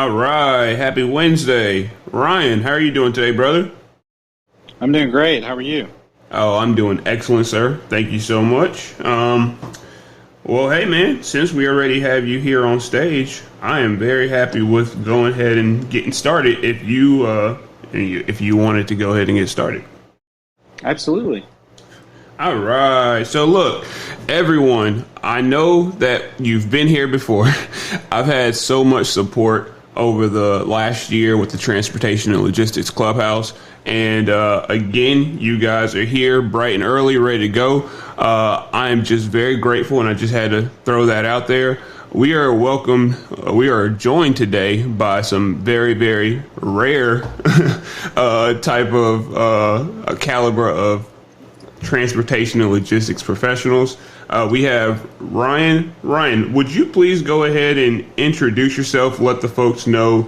All right. Happy Wednesday. Ryan, how are you doing today, brother? I'm doing great. How are you? Oh, I'm doing excellent, sir. Thank you so much. Well, hey, man, since we already have you here on stage, I am very happy with going ahead and getting started if you wanted to go ahead and get started. Absolutely. All right. So look, everyone, I know that you've been here before. I've had so much support over the last year with the Transportation and Logistics Clubhouse. And again, you guys are here bright and early, ready to go. I am just very grateful, and I just had to throw that out there. We are joined today by some very, very rare type of caliber of transportation and logistics professionals. We have Ryan. Ryan, would you please go ahead and introduce yourself, let the folks know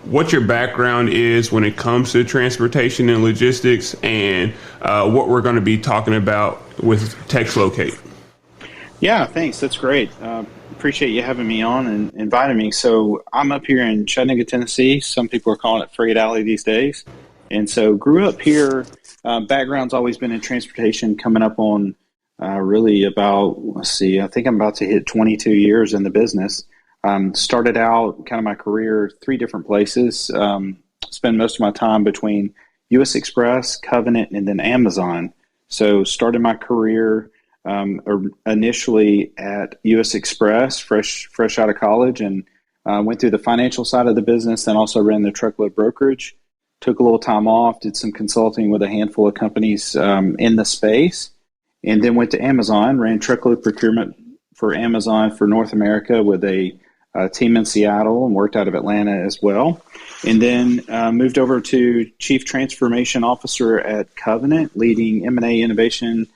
what your background is when it comes to transportation and logistics, and what we're going to be talking about with TextLocate. Yeah, thanks. That's great. Appreciate you having me on and inviting me. So I'm up here in Chattanooga, Tennessee. Some people are calling it Freight Alley these days. And so grew up here. Background's always been in transportation, coming up on really about, I think I'm about to hit 22 years in the business. Started out kind of my career 3 different places. Spent most of my time between U.S. Express, Covenant, and then Amazon. So started my career initially at U.S. Express, fresh out of college, and went through the financial side of the business, then also ran the truckload brokerage. Took a little time off, did some consulting with a handful of companies in the space, and then went to Amazon, ran truckload procurement for Amazon for North America with a team in Seattle, and worked out of Atlanta as well. And then moved over to Chief Transformation Officer at Covenant, leading M&A innovation,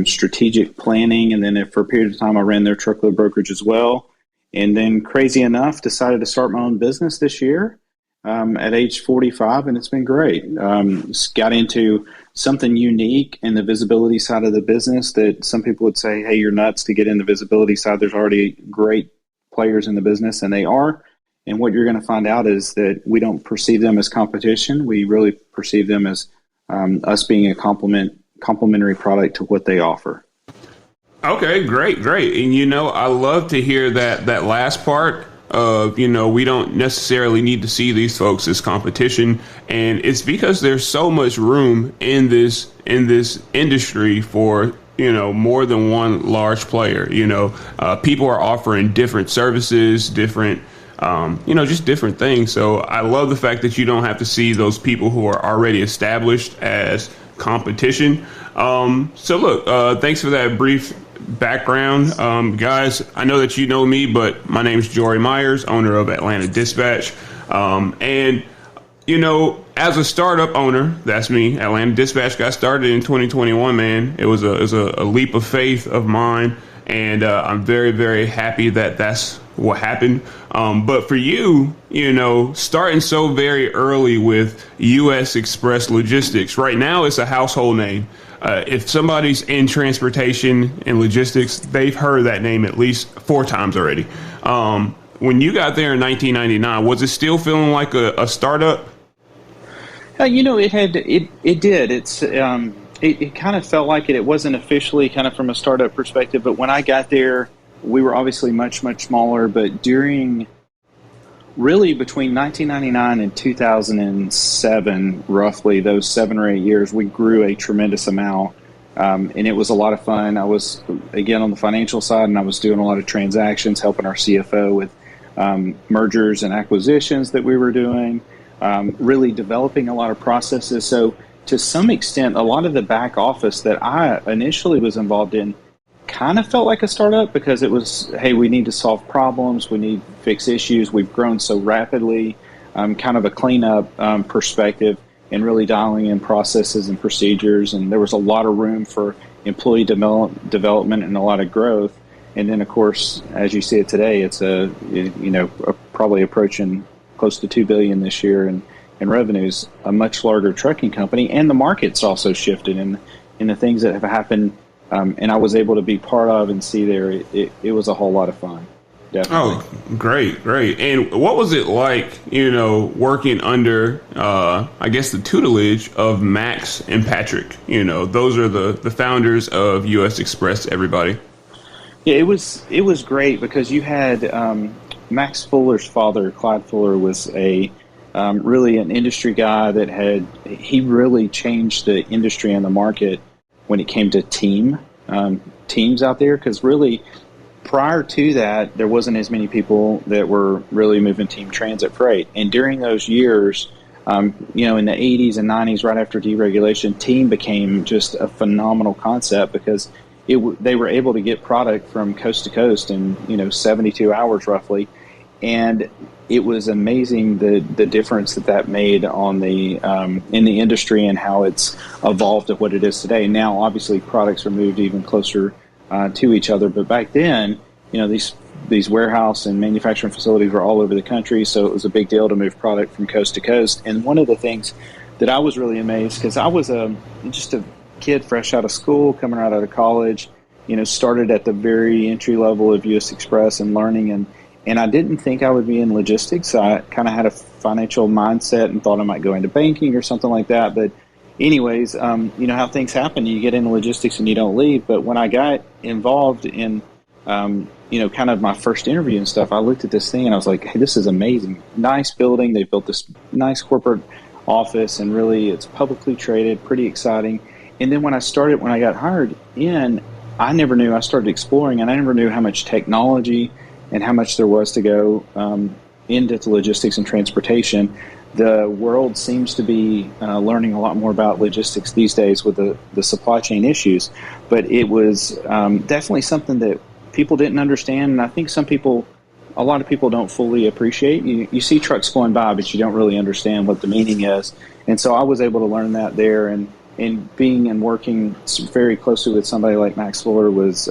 strategic planning, and then for a period of time I ran their truckload brokerage as well. And then crazy enough, decided to start my own business this year. At age 45, and it's been great. Got into something unique in the visibility side of the business that some people would say, hey, you're nuts to get in the visibility side. There's already great players in the business, and they are. And what you're going to find out is that we don't perceive them as competition. We really perceive them as us being a complementary product to what they offer. Okay, great. And, I love to hear that last part. We don't necessarily need to see these folks as competition, and it's because there's so much room in this industry for more than one large player. People are offering different services, different just different things. So I love the fact that you don't have to see those people who are already established as competition. So look, thanks for that brief background. Guys, I know that you know me, but my name is Jory Myers, owner of Atlanta Dispatch. And as a startup owner, that's me. Atlanta Dispatch got started in 2021, man. It was a leap of faith of mine. And I'm very, very happy that that's what happened. But for you, starting so very early with U.S. Express Logistics, right now it's a household name. If somebody's in transportation and logistics, they've heard that name at least 4 times already. When you got there in 1999, was it still feeling like a startup? It did. It kind of felt like it. It wasn't officially kind of from a startup perspective, but when I got there, we were obviously much, much smaller. But between 1999 and 2007, roughly those 7 or 8 years, we grew a tremendous amount. And it was a lot of fun. I was, again, on the financial side, and I was doing a lot of transactions, helping our CFO with mergers and acquisitions that we were doing, really developing a lot of processes. So to some extent, a lot of the back office that I initially was involved in kind of felt like a startup, because it was, hey, we need to solve problems, we need to fix issues. We've grown so rapidly, kind of a cleanup perspective, and really dialing in processes and procedures. And there was a lot of room for employee development and a lot of growth. And then, of course, as you see it today, it's probably approaching close to $2 billion this year in revenues, a much larger trucking company. And the market's also shifted in the things that have happened. And I was able to be part of and see there. It was a whole lot of fun. definitely. Oh, great, great. And what was it like, working under, I guess, the tutelage of Max and Patrick? Those are the founders of U.S. Express, everybody. Yeah, it was great because you had Max Fuller's father, Clyde Fuller, was a really an industry guy that he really changed the industry and the market when it came to teams out there, because really prior to that there wasn't as many people that were really moving team transit freight. And during those years, in the 80s and 90s, right after deregulation, team became just a phenomenal concept because they were able to get product from coast to coast in 72 hours roughly. And it was amazing the difference that made on the in the industry and how it's evolved to what it is today. Now, obviously, products are moved even closer to each other, but back then, these warehouse and manufacturing facilities were all over the country, so it was a big deal to move product from coast to coast. And one of the things that I was really amazed, because I was just a kid fresh out of school, coming right out of college, started at the very entry level of U.S. Express and learning, and I didn't think I would be in logistics. I kind of had a financial mindset and thought I might go into banking or something like that. But anyways, how things happen. You get into logistics and you don't leave. But when I got involved in, kind of my first interview and stuff, I looked at this thing and I was like, hey, this is amazing. Nice building. They built this nice corporate office, and really it's publicly traded, pretty exciting. And then when I got hired in, I never knew. I started exploring, and I never knew how much technology and how much there was to go into logistics and transportation. The world seems to be learning a lot more about logistics these days with the supply chain issues, but it was definitely something that people didn't understand, and I think a lot of people don't fully appreciate. You see trucks going by, but you don't really understand what the meaning is, and so I was able to learn that there, and being and working very closely with somebody like Max Fuller was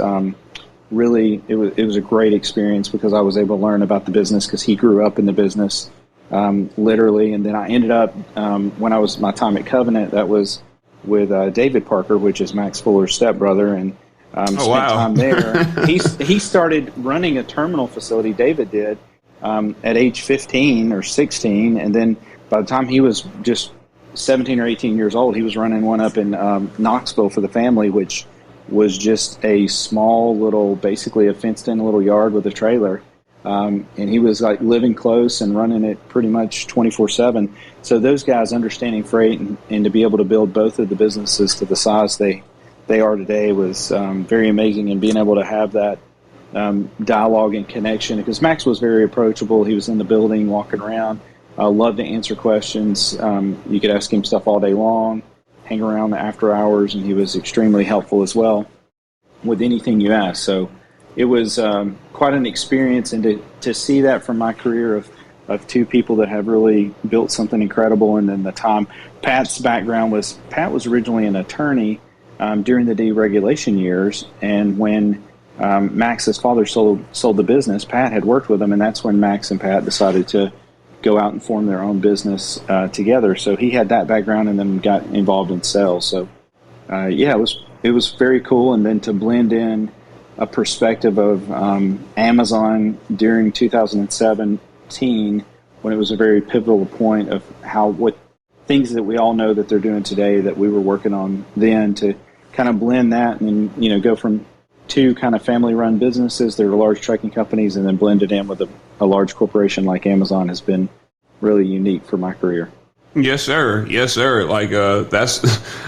really, it was a great experience because I was able to learn about the business because he grew up in the business, literally. And then I ended up, when I was my time at Covenant, that was with David Parker, which is Max Fuller's stepbrother, and spent time there. He started running a terminal facility, David did, at age 15 or 16, and then by the time he was just 17 or 18 years old, he was running one up in Knoxville for the family, which was just a small little, basically a fenced-in little yard with a trailer. And he was like living close and running it pretty much 24/7. So those guys understanding freight and to be able to build both of the businesses to the size they are today was very amazing. And being able to have that dialogue and connection, because Max was very approachable. He was in the building, walking around, loved to answer questions. You could ask him stuff all day long, hang around after hours, and he was extremely helpful as well with anything you asked. So it was quite an experience, and to see that from my career of two people that have really built something incredible. And then the time Pat's background was, Pat was originally an attorney during the deregulation years, and when Max's father sold the business, Pat had worked with him, and that's when Max and Pat decided to go out and form their own business together. So he had that background and then got involved in sales. So it was very cool. And then to blend in a perspective of Amazon during 2017, when it was a very pivotal point of what things that we all know that they're doing today that we were working on then, to kind of blend that and go from two kind of family-run businesses that are large trucking companies and then blend it in with a large corporation like Amazon has been really unique for my career. Yes, sir. Yes, sir. Like that's,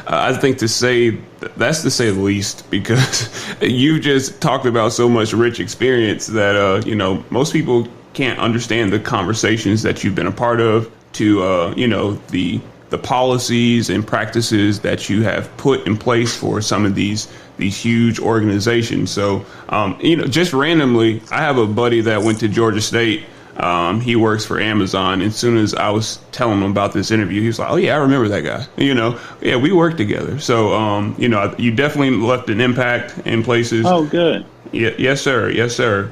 I think to say the least, because you just talked about so much rich experience that most people can't understand the conversations that you've been a part of, to the policies and practices that you have put in place for some of these huge organizations. So, just randomly, I have a buddy that went to Georgia State. He works for Amazon. And as soon as I was telling him about this interview, he was like, "Oh yeah, I remember that guy. Yeah, we worked together." So, you definitely left an impact in places. Oh, good. Yeah, yes, sir. Yes, sir.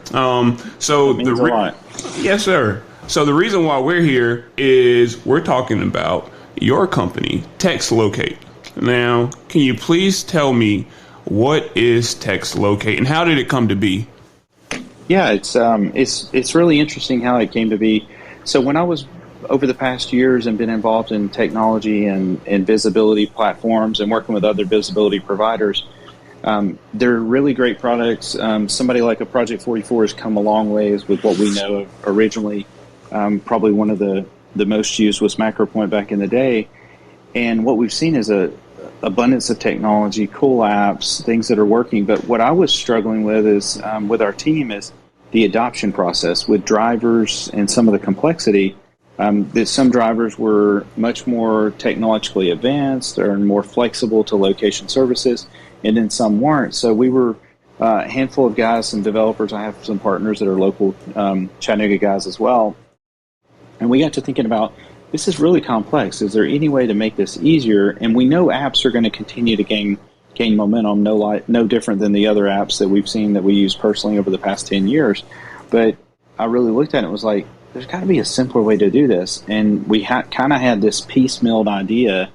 So that means a lot. Yes, sir. So the reason why we're here is we're talking about your company, TextLocate. Now, can you please tell me what is TextLocate and how did it come to be? Yeah, it's really interesting how it came to be. So when I was over the past years and been involved in technology and visibility platforms and working with other visibility providers, they're really great products. Somebody like a Project 44 has come a long ways with what we know of originally. Probably one of the most used was MacroPoint back in the day. And what we've seen is a abundance of technology, cool apps, things that are working. But what I was struggling with is with our team is the adoption process with drivers and some of the complexity. That some drivers were much more technologically advanced or more flexible to location services, and then some weren't. So we were a handful of guys, some developers. I have some partners that are local Chattanooga guys as well. And we got to thinking about, this is really complex. Is there any way to make this easier? And we know apps are going to continue to gain momentum, no different than the other apps that we've seen that we use personally over the past 10 years. But I really looked at it and was like, there's got to be a simpler way to do this. And we kind of had this piecemealed idea.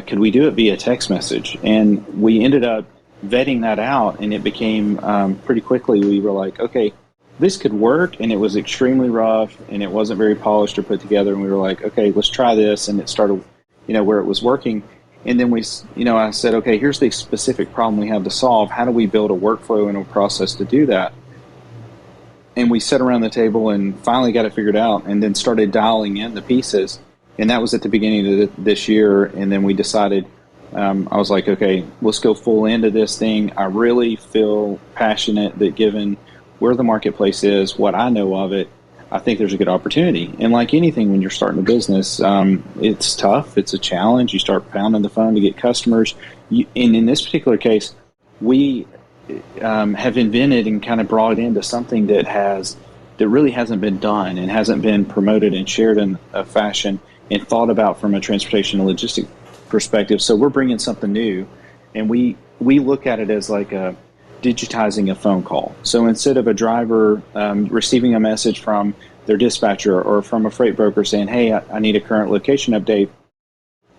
Could we do it via text message? And we ended up vetting that out, and it became pretty quickly, we were like, okay, this could work. And it was extremely rough, and it wasn't very polished or put together. And we were like, okay, let's try this. And it started, where it was working. And then I said, okay, here's the specific problem we have to solve. How do we build a workflow and a process to do that? And we sat around the table and finally got it figured out, and then started dialing in the pieces. And that was at the beginning of this year. And then we decided, I was like, okay, let's go full into this thing. I really feel passionate that given where the marketplace is, what I know of it, I think there's a good opportunity. And like anything, when you're starting a business, it's tough. It's a challenge. You start pounding the phone to get customers. And in this particular case, we have invented and kind of brought it into something that really hasn't been done and hasn't been promoted and shared in a fashion and thought about from a transportation and logistics perspective. So we're bringing something new, and we look at it as like digitizing a phone call. So instead of a driver receiving a message from their dispatcher or from a freight broker saying, hey, I need a current location update,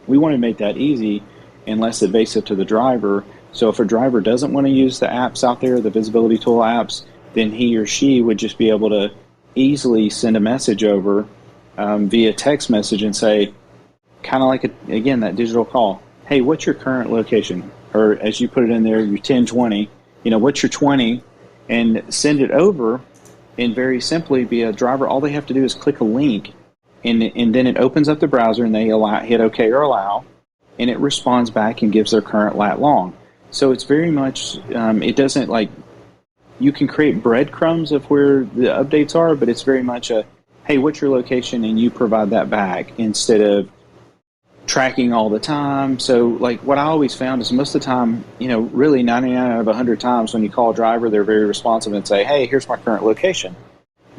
we want to make that easy and less invasive to the driver. So if a driver doesn't want to use the apps out there, the visibility tool apps, then he or she would just be able to easily send a message over via text message and say, kind of like, again, that digital call. Hey, what's your current location? Or as you put it in there, your 1020, what's your 20? And send it over. And very simply, be a driver, all they have to do is click a link, and then it opens up the browser, and they hit OK or allow, and it responds back and gives their current lat long. So it's very much, it doesn't like, you can create breadcrumbs of where the updates are, but it's very much hey, what's your location? And you provide that back instead of tracking all the time. So like what I always found is most of the time, really 99 out of 100 times when you call a driver, they're very responsive and say, hey, here's my current location.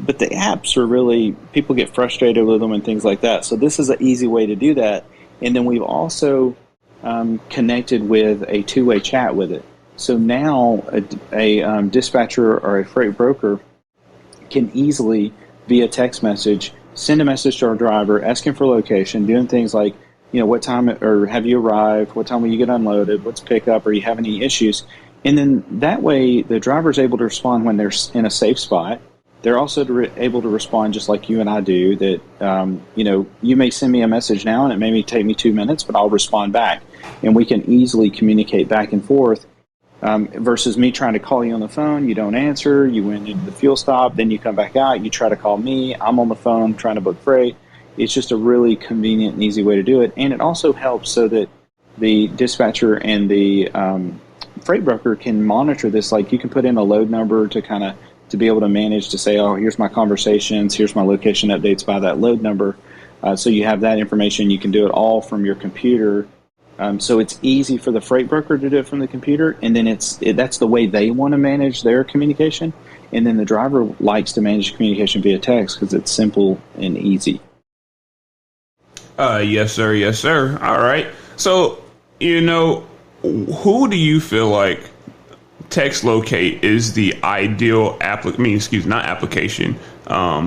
But the apps are really, people get frustrated with them and things like that. So this is an easy way to do that. And then we've also connected with a two-way chat with it. So now a dispatcher or a freight broker can easily, via text message, send a message to our driver, asking for location, doing things like, what time, or have you arrived? What time will you get unloaded? What's pickup? Or you have any issues? And then that way, the driver is able to respond when they're in a safe spot. They're also able to respond just like you and I do. That you may send me a message now, and it may take me 2 minutes, but I'll respond back, and we can easily communicate back and forth. Versus me trying to call you on the phone, you don't answer, you went into the fuel stop, then you come back out, you try to call me, I'm on the phone trying to book freight. It's just a really convenient and easy way to do it. And it also helps so that the dispatcher and the freight broker can monitor this. Like you can put in a load number to be able to manage, to say, oh, here's my conversations, here's my location updates by that load number. So you have that information. You can do it all from your computer. So it's easy for the freight broker to do it from the computer, and then that's the way they want to manage their communication. And then the driver likes to manage communication via text because it's simple and easy. Yes, sir. Yes, sir. All right. So, who do you feel like TextLocate is the ideal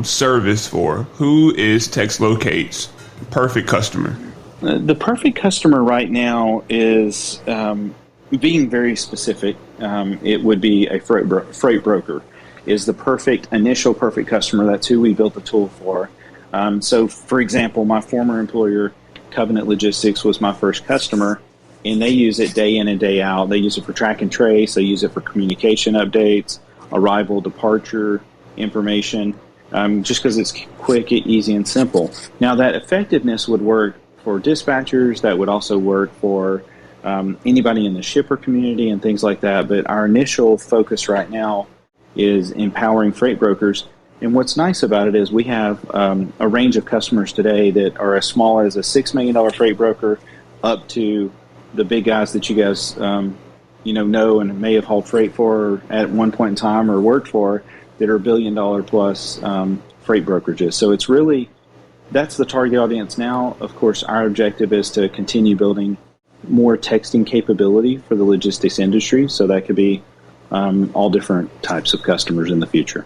service for? Who is TextLocate's perfect customer? The perfect customer right now is being very specific. It would be a freight broker. is the perfect customer. That's who we built the tool for. So, for example, my former employer, Covenant Logistics, was my first customer, and they use it day in and day out. They use it for track and trace. They use it for communication updates, arrival, departure information, just because it's quick, easy, and simple. Now, that effectiveness would work for dispatchers. That would also work for anybody in the shipper community and things like that. But our initial focus right now is empowering freight brokers. And what's nice about it is we have a range of customers today that are as small as a $6 million freight broker up to the big guys that you guys know and may have hauled freight for at one point in time or worked for, that are $1 billion plus freight brokerages. So it's really, that's the target audience now. Of course, our objective is to continue building more texting capability for the logistics industry. So that could be all different types of customers in the future.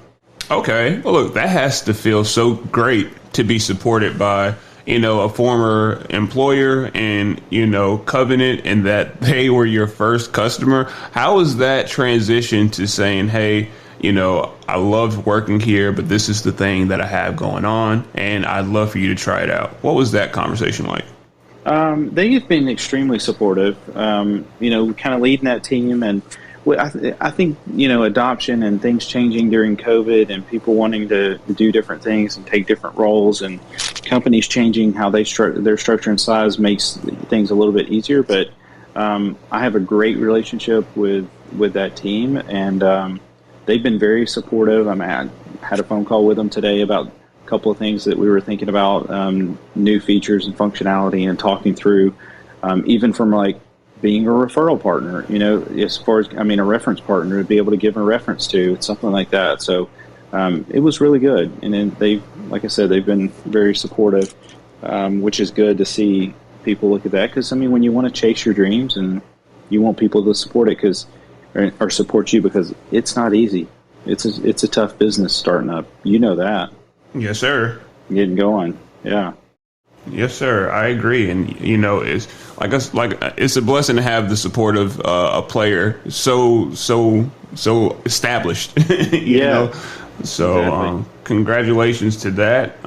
Okay. Well, look, that has to feel so great to be supported by, a former employer and, Covenant, and that they were your first customer. How was that transition to saying, hey, I love working here, but this is the thing that I have going on, and I'd love for you to try it out? What was that conversation like? They have been extremely supportive, kind of leading that team. And I think, adoption and things changing during COVID and people wanting to do different things and take different roles and companies changing how their structure and size makes things a little bit easier. But I have a great relationship with that team, and they've been very supportive. I had a phone call with them today about a couple of things that we were thinking about, new features and functionality, and talking through, even from like being a referral partner, as far as, a reference partner to be able to give a reference to, something like that. So it was really good. And then like I said, they've been very supportive, which is good to see people look at that. Because, when you want to chase your dreams and you want people to support it or support you, because it's not easy. It's a tough business starting up. You know that. Yes, sir. Getting going. Yeah. Yes, sir. I agree. And, it's it's a blessing to have the support of a player so established, Yeah. So exactly. Congratulations to that.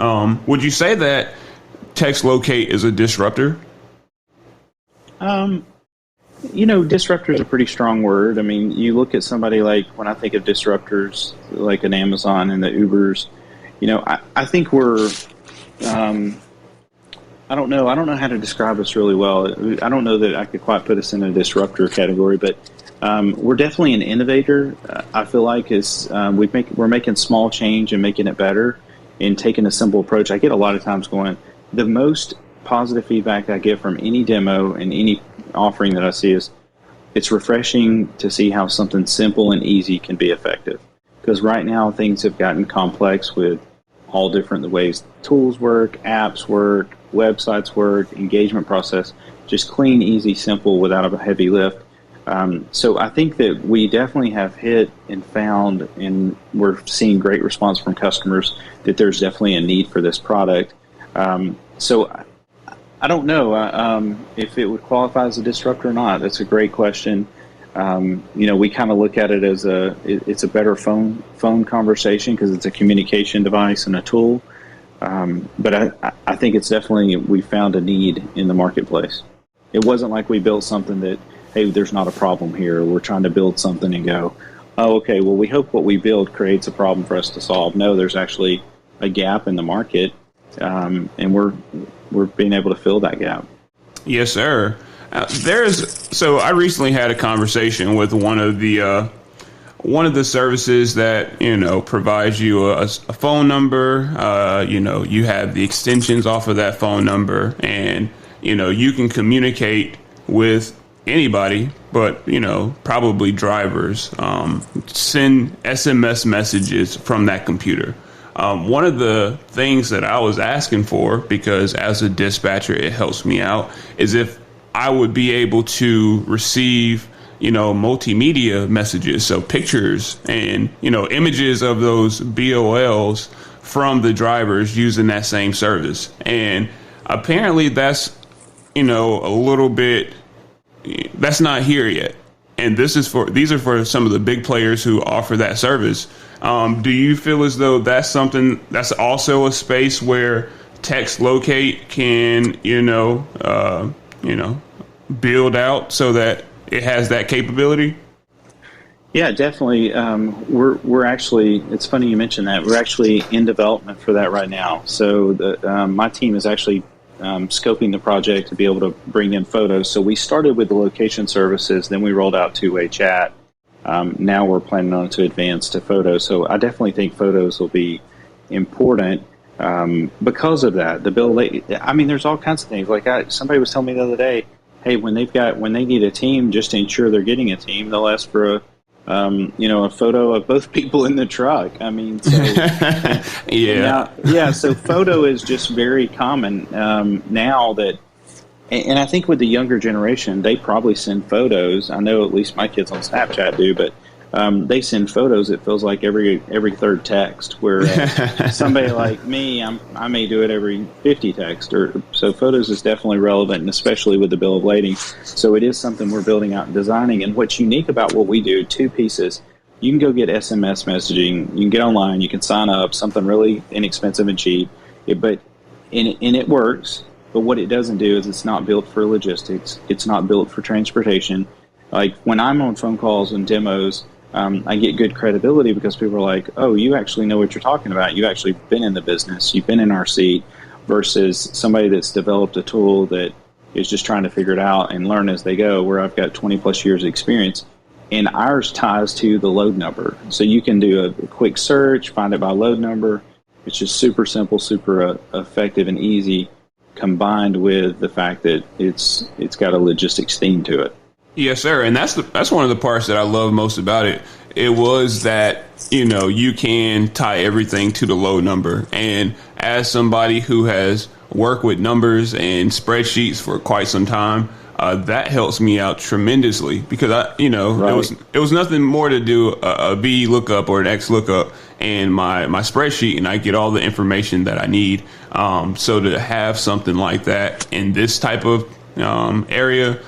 Would you say that TextLocate is a disruptor? Disruptor is a pretty strong word. You look at somebody like, when I think of disruptors, like an Amazon and the Ubers, I think we're, I don't know how to describe us really well. I don't know that I could quite put us in a disruptor category, but we're definitely an innovator. I feel like we're making small change and making it better and taking a simple approach. I get a lot of times going, the most positive feedback I get from any demo and any offering that I see is it's refreshing to see how something simple and easy can be effective. Because right now things have gotten complex with all different the ways tools work, apps work, websites work, engagement process, just clean, easy, simple without a heavy lift. So I think that we definitely have hit and found, and we're seeing great response from customers, that there's definitely a need for this product. So I don't know if it would qualify as a disruptor or not. That's a great question. We kind of look at it as it's a better phone conversation because it's a communication device and a tool. But I think it's definitely, we found a need in the marketplace. It wasn't like we built something that, hey, there's not a problem here. We're trying to build something and go, oh, okay, well, we hope what we build creates a problem for us to solve. No, there's actually a gap in the market, and we're being able to fill that gap. Yes, sir. So I recently had a conversation with one of the services that, provides you a phone number. You have the extensions off of that phone number, and, you can communicate with anybody, but, probably drivers, send SMS messages from that computer. One of the things that I was asking for, because as a dispatcher, it helps me out, is if I would be able to receive, multimedia messages, so pictures and, images of those BOLs from the drivers using that same service. And apparently that's, a little bit, that's not here yet. and these are for some of the big players who offer that service. Do you feel as though that's something that's also a space where TextLocate can, build out so that it has that capability? Yeah, definitely. We're actually, it's funny you mentioned that. We're actually in development for that right now. So my team is actually scoping the project to be able to bring in photos. So we started with the location services, then we rolled out two-way chat. Now we're planning on to advance to photos. So I definitely think photos will be important because of that. The bill, I mean, there's all kinds of things. Like somebody was telling me the other day, hey, when they need a team, just to ensure they're getting a team, they'll ask for a photo of both people in the truck. I mean, so so photo is just very common now that, and I think with the younger generation, they probably send photos. I know at least my kids on Snapchat do, but they send photos. It feels like every third text. Whereas somebody like me, I may do it every 50 text. So photos is definitely relevant, and especially with the bill of lading. So it is something we're building out and designing. And what's unique about what we do, two pieces. You can go get SMS messaging. You can get online. You can sign up, something really inexpensive and cheap. And it works. But what it doesn't do is it's not built for logistics. It's not built for transportation. Like when I'm on phone calls and demos, I get good credibility because people are like, oh, you actually know what you're talking about. You've actually been in the business. You've been in our seat versus somebody that's developed a tool that is just trying to figure it out and learn as they go, where I've got 20 plus years of experience. And ours ties to the load number. So you can do a quick search, find it by load number. It's just super simple, super effective and easy, combined with the fact that it's got a logistics theme to it. Yes, sir. And that's one of the parts that I love most about it. It was that, you can tie everything to the load number. And as somebody who has worked with numbers and spreadsheets for quite some time, that helps me out tremendously because right. it was nothing more to do a V lookup or an X lookup in my spreadsheet, and I get all the information that I need. So to have something like that in this type of area,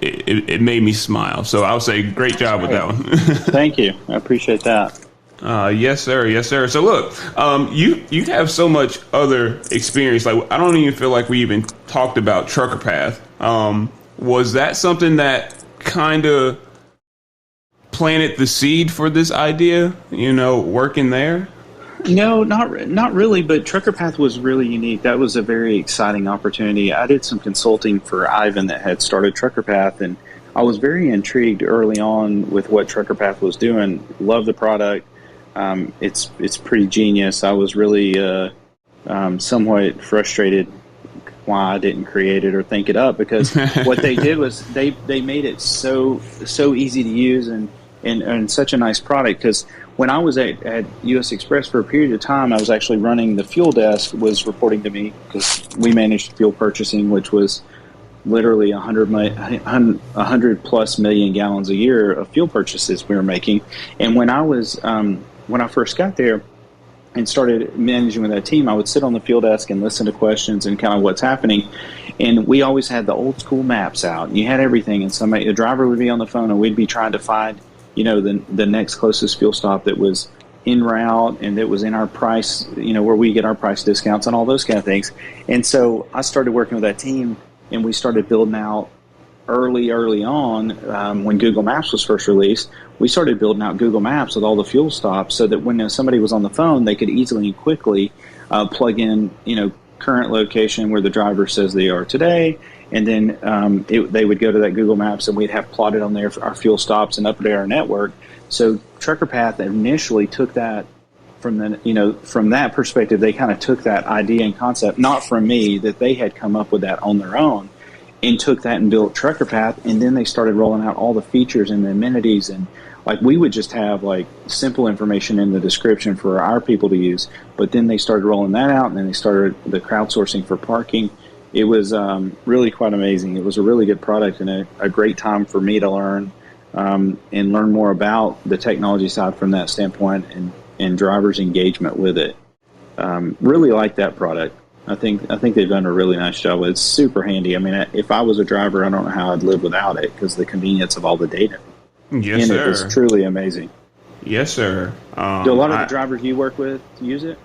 it made me smile. So I would say great job with that one. Thank you. I appreciate that. Yes, sir. Yes, sir. So look, you have so much other experience. Like I don't even feel like we even talked about Trucker Path. Was that something that kind of planted the seed for this idea, working there? No, not really, but Trucker Path was really unique. That was a very exciting opportunity. I did some consulting for Ivan that had started Trucker Path, and I was very intrigued early on with what Trucker Path was doing. Loved the product. It's pretty genius. I was really somewhat frustrated why I didn't create it or think it up, because what they did was they made it so easy to use and such a nice product. Because when I was at U.S. Express for a period of time, I was actually running the fuel desk, was reporting to me because we managed fuel purchasing, which was literally 100 plus million gallons a year of fuel purchases we were making. And when I first got there and started managing with that team, I would sit on the fuel desk and listen to questions and kind of what's happening. And we always had the old school maps out, and you had everything. And the driver would be on the phone, and we'd be trying to find, the next closest fuel stop that was en route and that was in our price, where we get our price discounts and all those kind of things. And so I started working with that team, and we started building out early on, when Google Maps was first released. We started building out Google Maps with all the fuel stops so that when somebody was on the phone, they could easily and quickly plug in, current location where the driver says they are today, and then they would go to that Google Maps, and we'd have plotted on there for our fuel stops and update our network. So Trucker Path initially took that from that perspective. They kind of took that idea and concept, not from me, that they had come up with that on their own, and took that and built Trucker Path. And then they started rolling out all the features and the amenities, and like we would just have like simple information in the description for our people to use, but then they started rolling that out, and then they started the crowdsourcing for parking. It was really quite amazing. It was a really good product and a great time for me to learn and learn more about the technology side from that standpoint, and drivers' engagement with it. Really like that product. I think they've done a really nice job. It's super handy. I mean, if I was a driver, I don't know how I'd live without it because the convenience of all the data Yes, in sir. it is truly amazing. Yes, sir. Do a lot of the drivers you work with use it?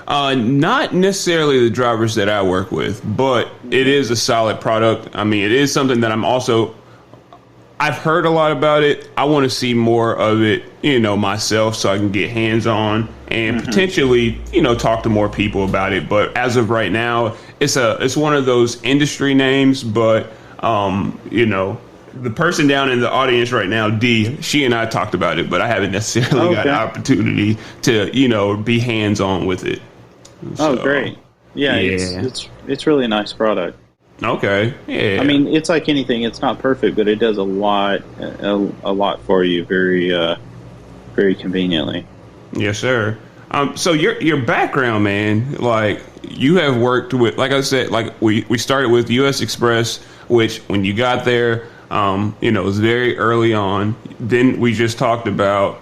Not necessarily the drivers that I work with, but it is a solid product. I mean, it is something that I've heard a lot about it. I want to see more of it, myself, so I can get hands on and potentially, talk to more people about it. But as of right now, it's one of those industry names. But the person down in the audience right now, Dee, she and I talked about it, but I haven't necessarily got an opportunity to be hands on with it. So, great! Yeah. It's really a nice product. Okay. Yeah. I mean, it's like anything. It's not perfect, but it does a lot for you very, very conveniently. Yes, sir. So your background, man, like you have worked with, like I said, like we started with U.S. Express, which when you got there, it was very early on. Then we just talked about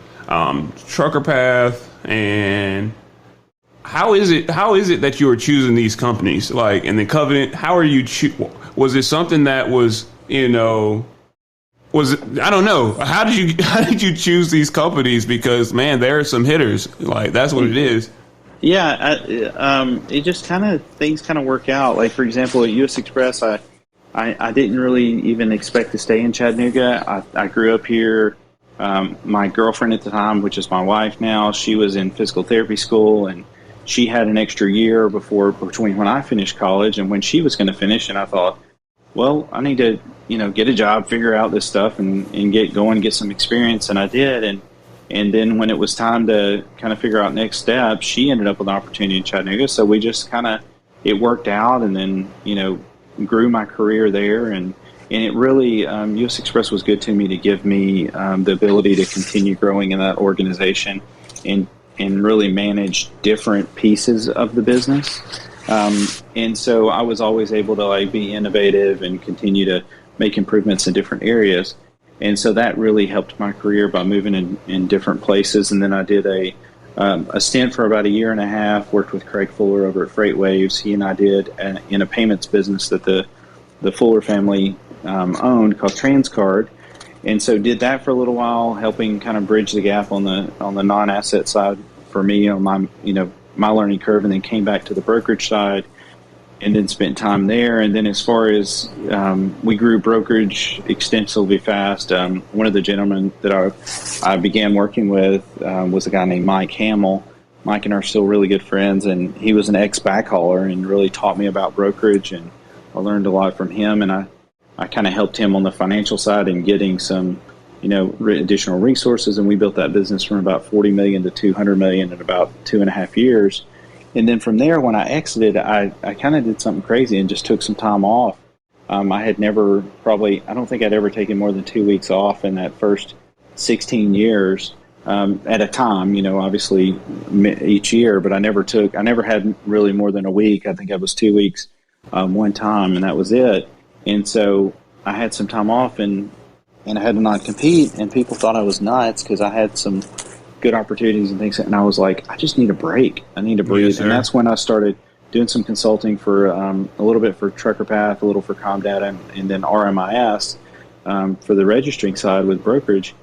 Trucker Path and. How is it that you are choosing these companies? Like, and the Covenant, how are you was it something that was, was it, I don't know. How did you choose these companies? Because man, there are some hitters. Like, that's what it is. Yeah. It just things work out. Like, for example, at U.S. Express, I didn't really even expect to stay in Chattanooga. I grew up here. My girlfriend at the time, which is my wife now, she was in physical therapy school, and she had an extra year between when I finished college and when she was going to finish. And I thought, well, I need to, get a job, figure out this stuff and get going, get some experience. And I did. And then when it was time to kind of figure out next steps, she ended up with an opportunity in Chattanooga. So we just it worked out, and then, grew my career there. And it really, U.S. Express was good to me to give me the ability to continue growing in that organization and really manage different pieces of the business. And so I was always able to be innovative and continue to make improvements in different areas. And so that really helped my career by moving in different places. And then I did a stint for about a year and a half, worked with Craig Fuller over at Freight Waves. He and I did in a payments business that the Fuller family owned called TransCard. And so did that for a little while, helping kind of bridge the gap on the non-asset side for me on my learning curve, and then came back to the brokerage side and then spent time there. And then as far as we grew brokerage extensively fast, one of the gentlemen that I began working with was a guy named Mike Hamill. Mike and I are still really good friends, and he was an ex-backhauler and really taught me about brokerage, and I learned a lot from him. And I kind of helped him on the financial side in getting some, additional resources, and we built that business from about $40 million to $200 million in about 2.5 years. And then from there, when I exited, I kind of did something crazy and just took some time off. I had I don't think I'd ever taken more than 2 weeks off in that first 16 years at a time, obviously each year, but I never had really more than a week. I think I was 2 weeks one time, and that was it. And so I had some time off, and I had to not compete, and people thought I was nuts because I had some good opportunities and things, and I was like, I just need a break. I need to breathe. Yes, and that's when I started doing some consulting for a little bit for Trucker Path, a little for ComData, and then RMIS for the registering side with brokerage.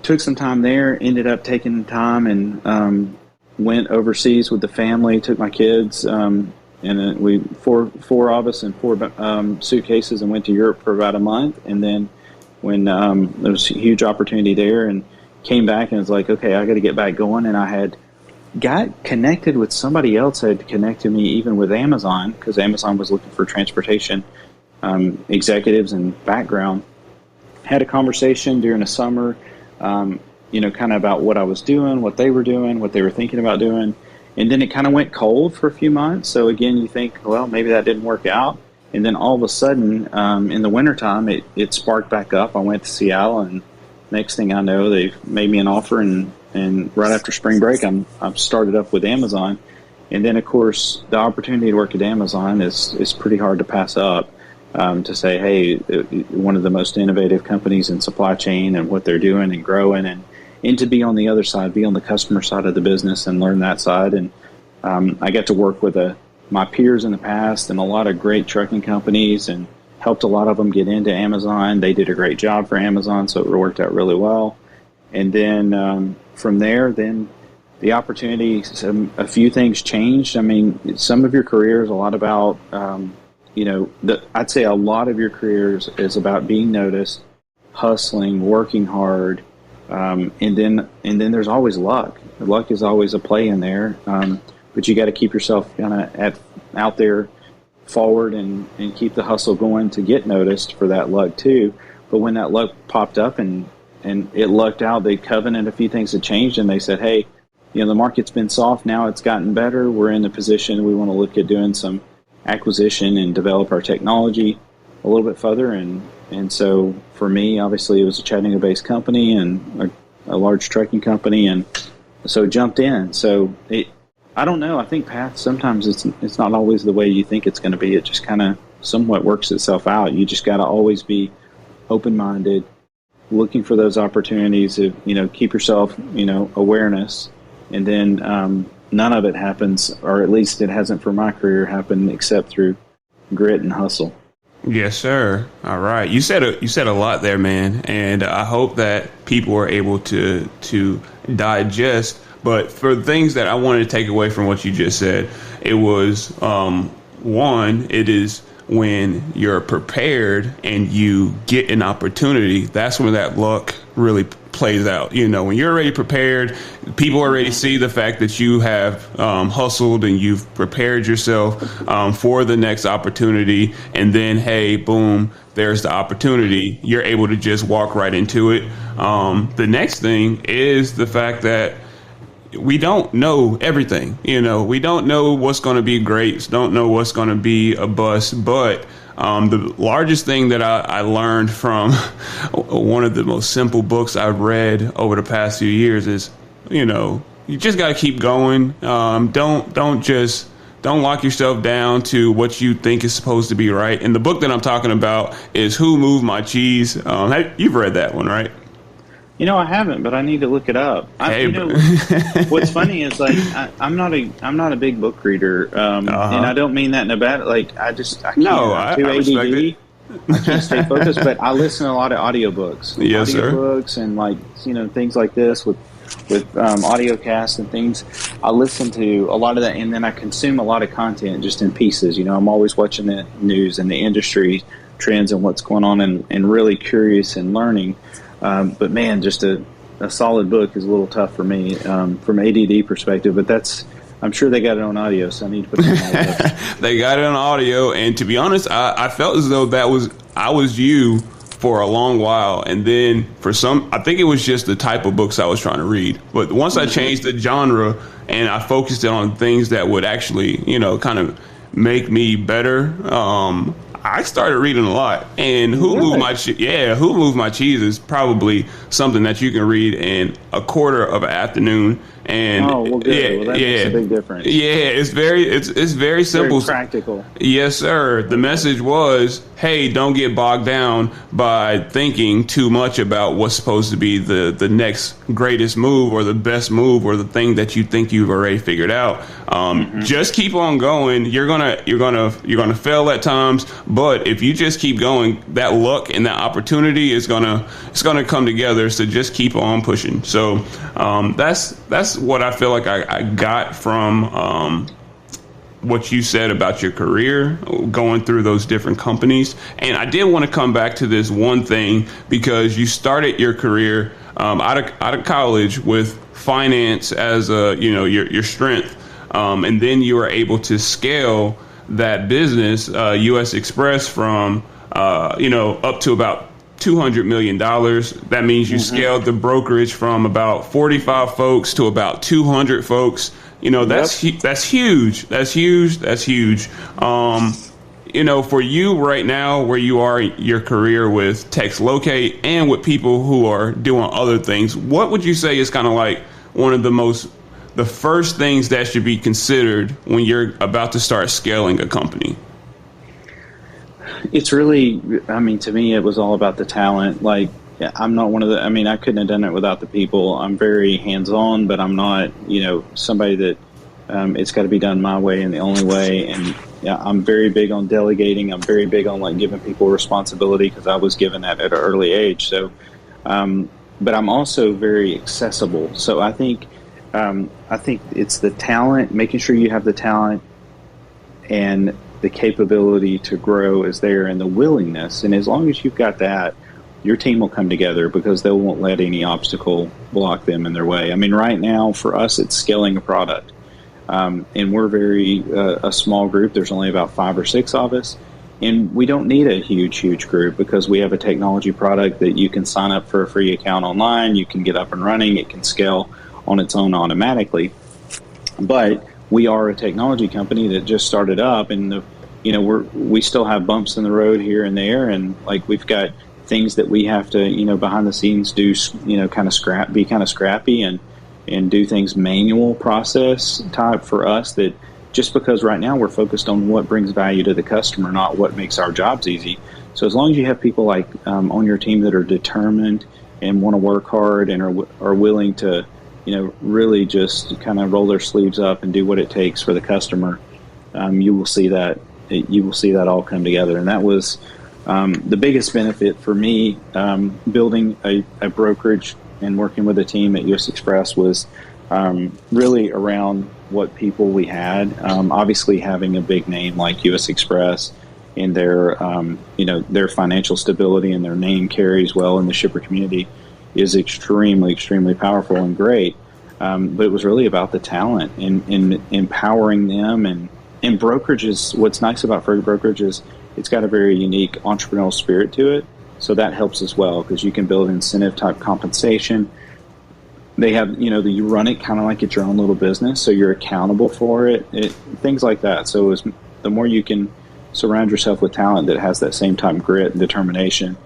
Took some time there, ended up taking time and went overseas with the family, took my kids, and we four of us and 4 suitcases, and went to Europe for about a month. And then when there was a huge opportunity there, and came back and was like, okay, I got to get back going. And I had got connected with somebody else had connected me even with Amazon, because Amazon was looking for transportation executives and background. Had a conversation during the summer, kind of about what I was doing, what they were doing, what they were thinking about doing. And then it kind of went cold for a few months. So again, you think, well, maybe that didn't work out. And then all of a sudden, in the wintertime, it sparked back up. I went to Seattle, and next thing I know, they've made me an offer, and right after spring break, I've started up with Amazon. And then, of course, the opportunity to work at Amazon is pretty hard to pass up. To say, hey, one of the most innovative companies in supply chain and what they're doing and growing, and to be on the other side, be on the customer side of the business and learn that side. And I got to work with a my peers in the past and a lot of great trucking companies and helped a lot of them get into Amazon. They did a great job for Amazon, so it worked out really well. And then from there, then the opportunity, a few things changed. I mean, some of your career is a lot about, I'd say a lot of your careers is about being noticed, hustling, working hard, and then there's always luck. Luck is always a play in there, but you got to keep yourself kind of out there forward and keep the hustle going to get noticed for that luck too. But when that luck popped up and it lucked out, they covenanted a few things that changed, and they said, hey, the market's been soft, now it's gotten better. We're in a position we want to look at doing some acquisition and develop our technology a little bit further. And so for me, obviously, it was a Chattanooga-based company and a large trucking company, and so jumped in. So I don't know. I think path, sometimes it's not always the way you think it's going to be. It just kind of somewhat works itself out. You just got to always be open-minded, looking for those opportunities to, keep yourself, awareness. And then none of it happens, or at least it hasn't for my career happened, except through grit and hustle. Yes, sir. All right. You said a lot there, man. And I hope that people are able to digest. But for the things that I wanted to take away from what you just said, it was, one, it is when you're prepared and you get an opportunity, that's when that luck really plays out. When you're already prepared, people already see the fact that you have hustled and you've prepared yourself for the next opportunity. And then, hey, boom, there's the opportunity. You're able to just walk right into it. The next thing is the fact that we don't know everything. We don't know what's going to be great, don't know what's going to be a bust. But the largest thing that I learned from one of the most simple books I've read over the past few years is, you just got to keep going. Don't lock yourself down to what you think is supposed to be right. And the book that I'm talking about is Who Moved My Cheese. You've read that one, right? I haven't, but I need to look it up. What's funny is I'm not a big book reader, and I don't mean that in a bad. I can't. I'm too ADD. I can't stay focused, but I listen to a lot of audiobooks. Yes, audiobooks and things like this with audio casts and things. I listen to a lot of that, and then I consume a lot of content just in pieces. I'm always watching the news and the industry trends and what's going on, and really curious and learning. But man, just a solid book is a little tough for me from ADD perspective. But I'm sure they got it on audio, so I need to put it on audio. They got it on audio, and to be honest, I felt as though I was you for a long while, and then I think it was just the type of books I was trying to read. But once I changed the genre and I focused it on things that would actually, kind of make me better, I started reading a lot, and Who Moved My Cheese is probably something that you can read in a quarter of an afternoon. And good. That makes a big difference. Yeah, it's very simple. Very practical. Yes, sir. The message was, hey, don't get bogged down by thinking too much about what's supposed to be the next greatest move or the best move or the thing that you think you've already figured out. Just keep on going. You're gonna fail at times, but if you just keep going, that luck and that opportunity is gonna come together. So just keep on pushing. So that's what I feel like I got from what you said about your career, going through those different companies. And I did want to come back to this one thing, because you started your career out of college with finance as your strength, and then you were able to scale that business, U.S. Express, from up to about $200 million. That means you scaled the brokerage from about 45 folks to about 200 folks. That's huge. That's huge. For you right now, where you are in your career with TextLocate and with people who are doing other things, what would you say is kind of like one of the first things that should be considered when you're about to start scaling a company? It's really, to me, it was all about the talent. I'm not one of I couldn't have done it without the people. I'm very hands-on, but I'm not, somebody that It's got to be done my way and the only way. And yeah, I'm very big on delegating. I'm very big on like giving people responsibility because I was given that at an early age. So, but I'm also very accessible. So I think it's the talent, making sure you have the talent and the capability to grow is there and the willingness. And as long as you've got that, your team will come together because they won't let any obstacle block them in their way. I mean, right now for us, it's scaling a product. And we're a small group. There's only about 5 or 6 of us. And we don't need a huge group because we have a technology product that you can sign up for a free account online. You can get up and running. It can scale on its own automatically. But we are a technology company that just started up, and we still have bumps in the road here and there, and like we've got things that we have to behind the scenes do, kind of scrappy and do things manual process type for us, that just because right now we're focused on what brings value to the customer, not what makes our jobs easy. So as long as you have people like on your team that are determined and want to work hard and are willing to really just kind of roll their sleeves up and do what it takes for the customer, you will see that all come together. And that was the biggest benefit for me, building a brokerage and working with a team at U.S. Express was really around what people we had. Obviously, having a big name like U.S. Express and their financial stability and their name carries well in the shipper community is extremely powerful and great. But it was really about the talent and empowering them. And brokerage is, what's nice about freight brokerage is it's got a very unique entrepreneurial spirit to it. So that helps as well because you can build incentive type compensation. They have, you run it kind of like it's your own little business, so you're accountable for it, things like that. So the more you can surround yourself with talent that has that same type of grit and determination,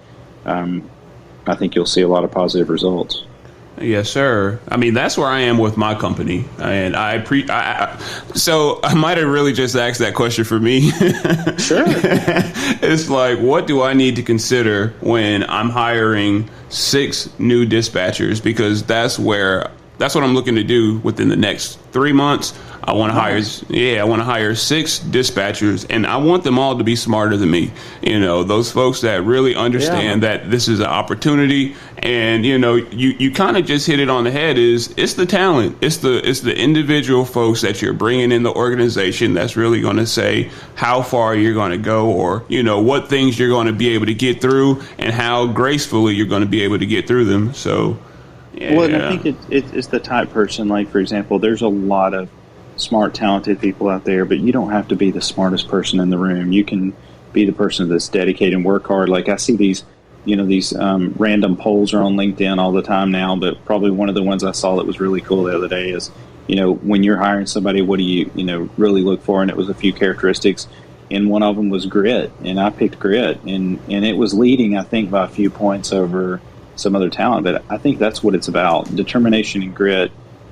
I think you'll see a lot of positive results. Yes, sir. I mean, that's where I am with my company. And so I might have really just asked that question for me. Sure. It's like, what do I need to consider when I'm hiring 6 new dispatchers? Because that's what I'm looking to do within the next 3 months. I want to hire 6 dispatchers, and I want them all to be smarter than me. Those folks that really understand that this is an opportunity. And you kind of just hit it on the head. It's the talent, it's the individual folks that you're bringing in the organization that's really going to say how far you're going to go, or what things you're going to be able to get through, and how gracefully you're going to be able to get through them. So, yeah. Well, and I think it's the type person. Like, for example, there's a lot of smart, talented people out there, but you don't have to be the smartest person in the room. You can be the person that's dedicated and work hard. Like, I see these random polls are on LinkedIn all the time now, but probably one of the ones I saw that was really cool the other day is, when you're hiring somebody, what do you, really look for? And it was a few characteristics, and one of them was grit, and I picked grit, and it was leading, I think, by a few points over some other talent, but I think that's what it's about. Determination and grit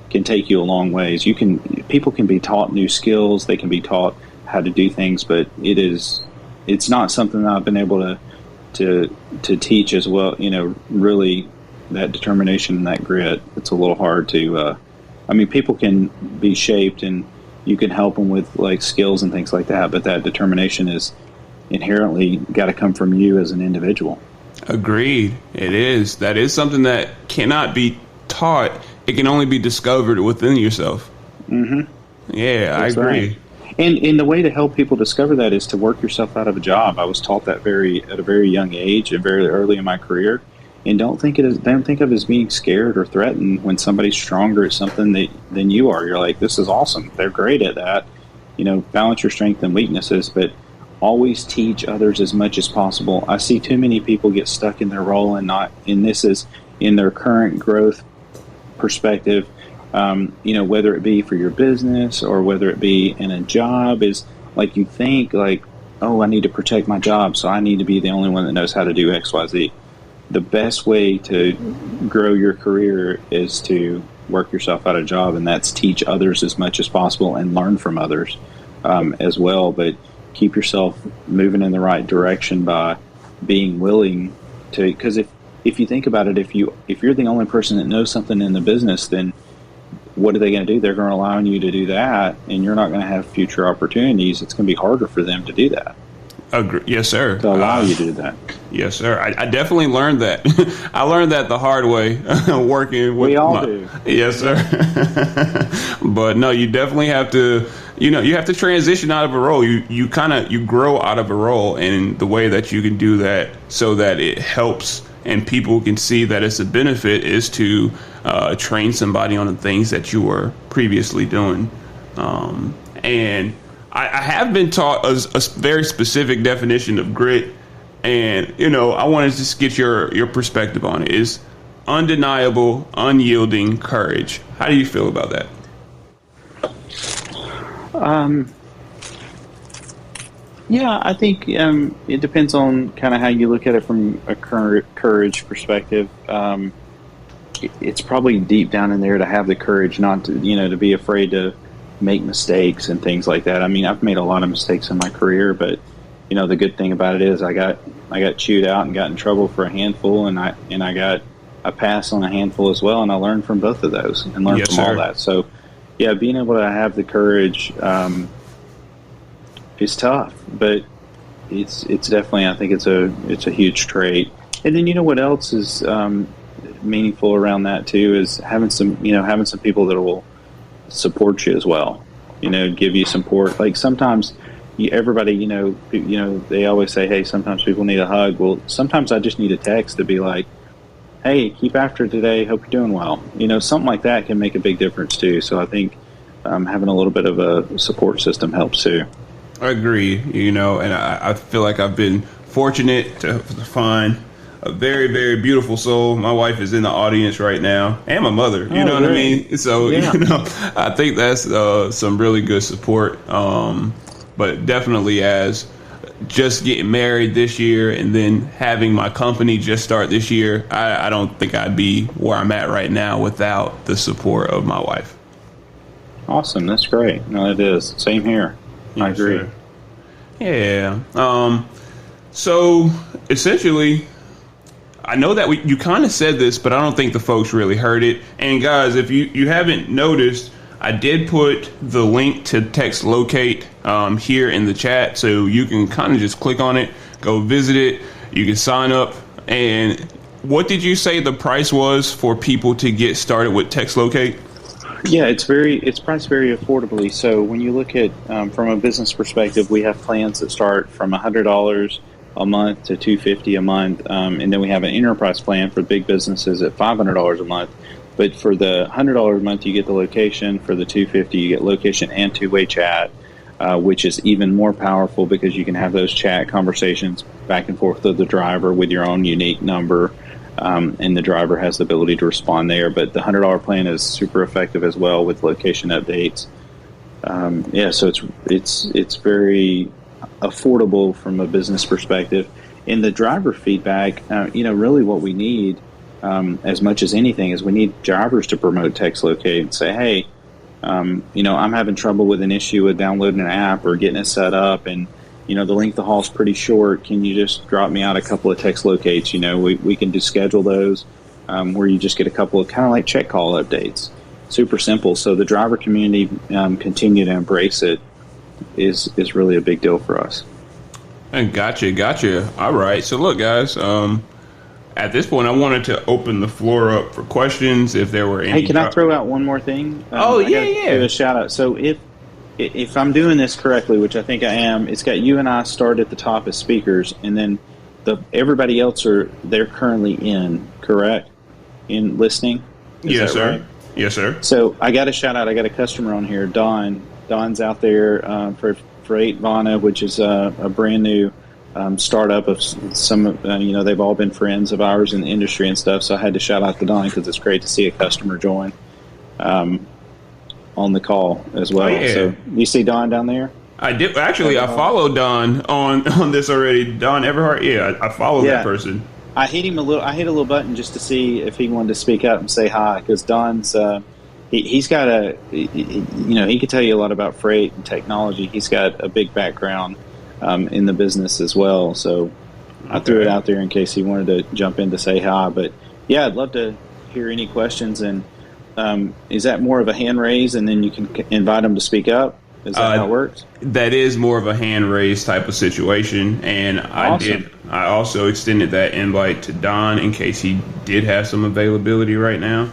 can take you a long ways. People can be taught new skills, they can be taught how to do things, but it's not something that I've been able to teach as well. Really, that determination and that grit, it's a little hard to people can be shaped and you can help them with like skills and things like that, but that determination is inherently got to come from you as an individual. Agreed. It is. That is something that cannot be taught. It can only be discovered within yourself. Mm-hmm. Yeah, that's I agree. Right. And the way to help people discover that is to work yourself out of a job. I was taught that at a very young age and very early in my career. And don't think of it as being scared or threatened when somebody's stronger at something than you are. You're like, this is awesome. They're great at that. Balance your strengths and weaknesses, but always teach others as much as possible. I see too many people get stuck in their role and this is in their current growth perspective, whether it be for your business or whether it be in a job, is like you think like, oh, I need to protect my job, so I need to be the only one that knows how to do X, Y, Z. The best way to grow your career is to work yourself out of a job, and that's teach others as much as possible and learn from others as well. But keep yourself moving in the right direction by being willing to, because if you think about it, if you're the only person that knows something in the business, then what are they going to do? They're going to allow you to do that, and you're not going to have future opportunities. It's going to be harder for them to do that. Agree. Yes, sir. To allow you to do that. Yes, sir. I definitely learned that. I learned that the hard way working with We all do. Yes, sir. But no, you definitely have to, you have to transition out of a role. You grow out of a role, and the way that you can do that so that it helps and people can see that it's a benefit is to train somebody on the things that you were previously doing. And I have been taught a very specific definition of grit, and I wanted to just get your perspective on it. Is undeniable, unyielding courage. How do you feel about that? Yeah, I think it depends on kind of how you look at it from a courage perspective. It's probably deep down in there to have the courage not to, to be afraid to make mistakes and things like that. I mean, I've made a lot of mistakes in my career, but the good thing about it is I got chewed out and got in trouble for a handful, and I got a pass on a handful as well, and I learned from both of those and learned from all that. So, yeah, being able to have the courage is tough, but it's definitely, I think it's a huge trait. And then what else is meaningful around that too is having some people that will support you as well, give you support. Like sometimes everybody, they always say, hey, sometimes people need a hug. Well, sometimes I just need a text to be like, hey, keep after it today, hope you're doing well. Something like that can make a big difference too. So I think having a little bit of a support system helps too. I agree, and I feel like I've been fortunate to find a very, very beautiful soul. My wife is in the audience right now, and my mother. You know what I mean? So, yeah. I think that's some really good support. But definitely, as just getting married this year and then having my company just start this year, I don't think I'd be where I'm at right now without the support of my wife. Awesome. That's great. No, it is. Same here. I agree. Sure. Yeah. So essentially, I know that you kind of said this, but I don't think the folks really heard it. And guys, if you haven't noticed, I did put the link to TextLocate here in the chat, so you can kind of just click on it, go visit it. You can sign up. And what did you say the price was for people to get started with TextLocate? Yeah, it's priced very affordably. So when you look at from a business perspective, we have plans that start from $100 a month to $250 a month, and then we have an enterprise plan for big businesses at $500 a month. But for the $100 a month, you get the location. For the $250, you get location and two-way chat, which is even more powerful because you can have those chat conversations back and forth with the driver with your own unique number. And the driver has the ability to respond there. But the $100 plan is super effective as well with location updates. So it's very affordable from a business perspective. In the driver feedback, really what we need as much as anything is we need drivers to promote TextLocate and say, hey, I'm having trouble with an issue with downloading an app or getting it set up, and the length of haul is pretty short. Can you just drop me out a couple of TextLocates? We can just schedule those where you just get a couple of kind of like check call updates. Super simple. So the driver community continue to embrace it is really a big deal for us. And gotcha. All right. So look, guys, at this point, I wanted to open the floor up for questions if there were any. Hey, can I throw out one more thing? Yeah. Give a shout out. So if I'm doing this correctly, which I think I am, it's got you and I start at the top as speakers, and then everybody else they're currently in, correct? In listening? Yes, sir. Right? Yes, sir. So I got a shout out. I got a customer on here, Don. Don's out there for Freight Vana, which is a brand new startup of some. They've all been friends of ours in the industry and stuff. So I had to shout out to Don because it's great to see a customer join. On the call as well. Oh, yeah. So you see Don down there? I did actually. I followed Don on this already. Don Everhart. Yeah, I followed that person. I hit a little button just to see if he wanted to speak up and say hi, because Don's he's got he could tell you a lot about freight and technology. He's got a big background in the business as well. So I threw it out there in case he wanted to jump in to say hi. But yeah, I'd love to hear any questions. And is that more of a hand raise and then you can invite them to speak up? Is that how it works? That is more of a hand raise type of situation, and Awesome. I also extended that invite to Don in case he did have some availability right now.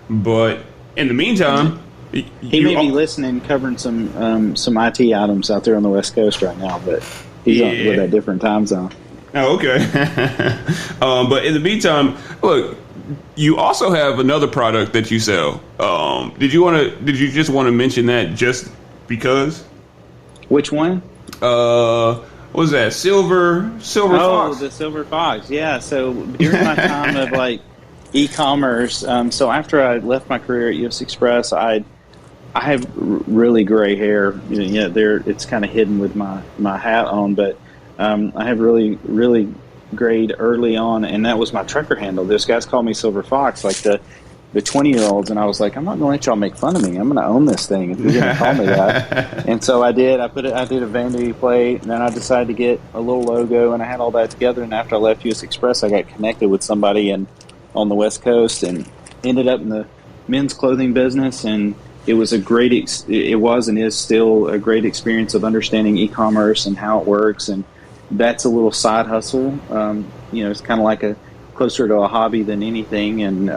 But in the meantime, he may be listening, covering some IT items out there on the West Coast right now, but he's with a different time zone. Oh, okay. But in the meantime, look, you also have another product that you sell. Did you just want to mention that just because? Which one? What was that? Silver Fox? Oh, the Silver Fox. Yeah. So during my time of like e-commerce, so after I left my career at U.S. Express, I have really gray hair. It's kind of hidden with my hat on, but I have really grayed early on, and that was my trucker handle. Those guys call me Silver Fox, like the 20-year-olds, and I was like, I'm not going to let y'all make fun of me. I'm going to own this thing if you're going to call me that. And so I did. I did a vanity plate, and then I decided to get a little logo, and I had all that together. And after I left U.S. Express, I got connected with somebody on the West Coast, and ended up in the men's clothing business. And it was it was and is still a great experience of understanding e-commerce and how it works. And that's a little side hustle. It's kind of like closer to a hobby than anything. And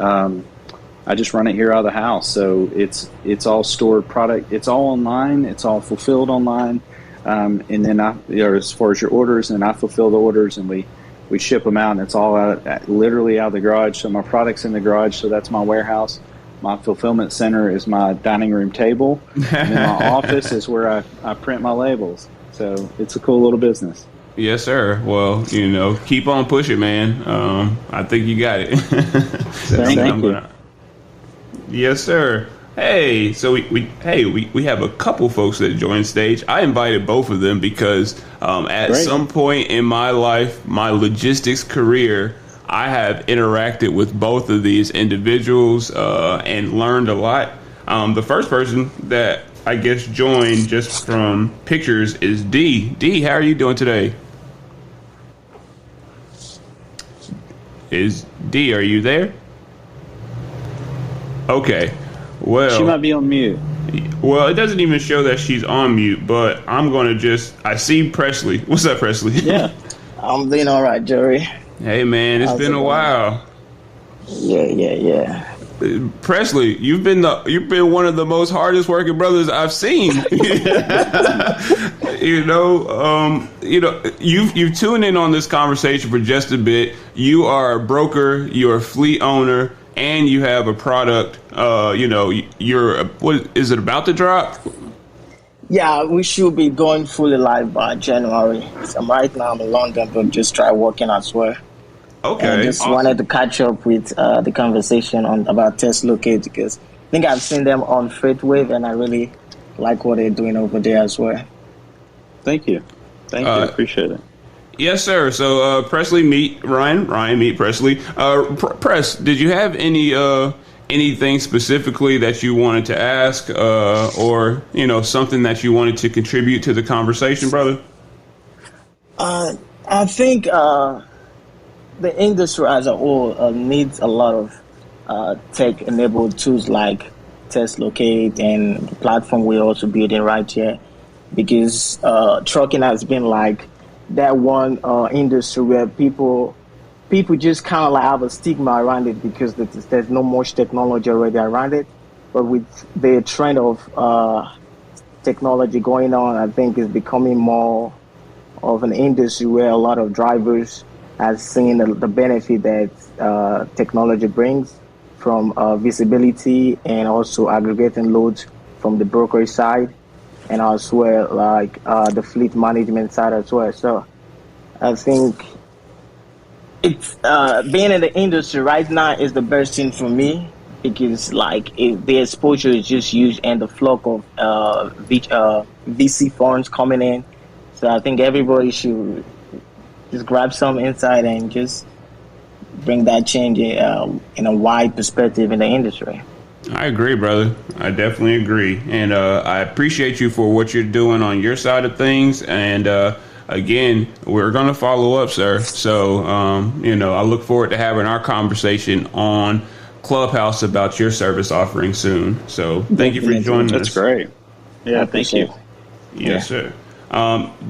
I just run it here out of the house. So it's all stored product. It's all online. It's all fulfilled online. And then as far as your orders, and I fulfill the orders, and we ship them out, and it's all literally out of the garage. So my product's in the garage. So that's my warehouse. My fulfillment center is my dining room table. And then my office is where I print my labels. So it's a cool little business. Yes, sir. Well, keep on pushing, man. I think you got it. Thank you. Yes, sir. Hey, so we have a couple folks that joined stage. I invited both of them because at some point in my life, my logistics career, I have interacted with both of these individuals and learned a lot. The first person that I guess joined just from pictures is D. D, how are you doing today? D, are you there? Okay. Well, she might be on mute. Well, it doesn't even show that she's on mute, but I'm going to I see Presley. What's up, Presley? Yeah. I'm doing all right, Jerry. Hey, man, it's been a while. Yeah. Presley, you've been one of the most hardest working brothers I've seen. You've tuned in on this conversation for just a bit. You are a broker, you're a fleet owner, and you have a product. What is it about to drop? Yeah, we should be going fully live by January. So right now I'm in London, but just try working as well. Okay. And just wanted to catch up with the conversation about TextLocate, because I think I've seen them on FreightWave, and I really like what they're doing over there as well. Thank you. Appreciate it. Yes, sir. So Presley, meet Ryan. Ryan, meet Presley. Press, did you have anything specifically that you wanted to ask, or something that you wanted to contribute to the conversation, brother? I think the industry as a whole needs a lot of tech-enabled tools like TextLocate and the platform we're also building right here, because trucking has been like that one industry where people just kind of like have a stigma around it because there's no much technology already around it. But with the trend of technology going on, I think it's becoming more of an industry where a lot of drivers have seen the benefit that technology brings from visibility and also aggregating loads from the brokerage side, and as well like the fleet management side as well. So I think it's being in the industry right now is the best thing for me, because the exposure is just huge and the flock of VC funds coming in. So I think everybody should just grab some insight and just bring that change in a wide perspective in the industry. I agree, brother. I definitely agree. And I appreciate you for what you're doing on your side of things. And again, we're going to follow up, sir. So, I look forward to having our conversation on Clubhouse about your service offering soon. So thank you for joining us. That's great. Yeah, thank you. Yes, sir.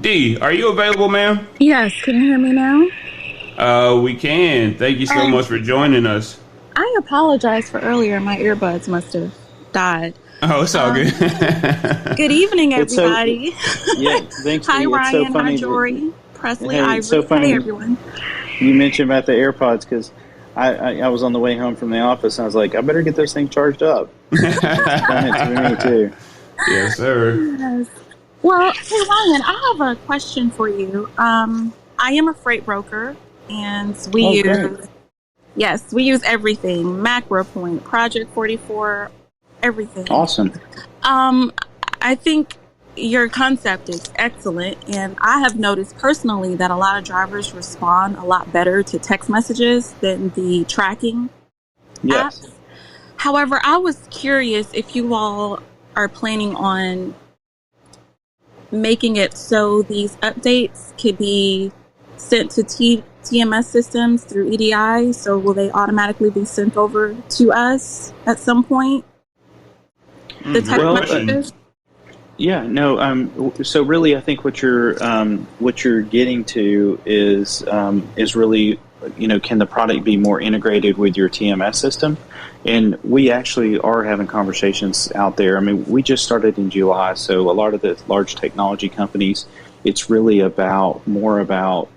D, are you available, ma'am? Yes. Can you hear me now? We can. Thank you so much for joining us. I apologize for earlier. My earbuds must have died. Oh, it's all good. Good evening, everybody. Thanks. Hi, Ryan. So funny Hi, Jory. Presley, Hey, Ivory. so funny. Hey, everyone. You mentioned about the AirPods because I was on the way home from the office and I was like, I better get those things charged up. It's done it to me too. Yes, sir. Yes. Well, hey, Ryan, I have a question for you. I am a freight broker, and we use everything: MacroPoint, Project 44, everything. Awesome. I think your concept is excellent, and I have noticed personally that a lot of drivers respond a lot better to text messages than the tracking apps. However, I was curious if you all are planning on making it so these updates could be sent to TMS systems through EDI. So will they automatically be sent over to us at some point? The text messages? So really, I think what you're getting to is really, can the product be more integrated with your TMS system? And we actually are having conversations out there. I mean, we just started in July, so a lot of the large technology companies, it's really more about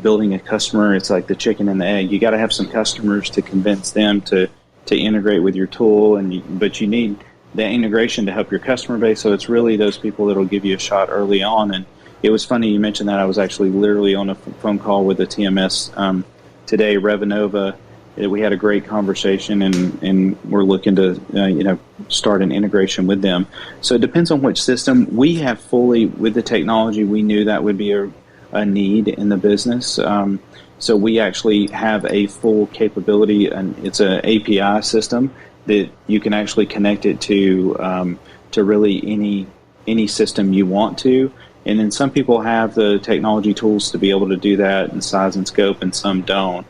building a customer. It's like the chicken and the egg. You got to have some customers to convince them to integrate with your tool, but you need the integration to help your customer base. So it's really those people that will give you a shot early on. And it was funny you mentioned that. I was actually literally on a phone call with the TMS today, Revenova. We had a great conversation, and we're looking to start an integration with them. So it depends on which system. We have fully, with the technology, we knew that would be a need in the business. So we actually have a full capability, and it's an API system that you can actually connect it to really any system you want to. And then some people have the technology tools to be able to do that in size and scope, and some don't.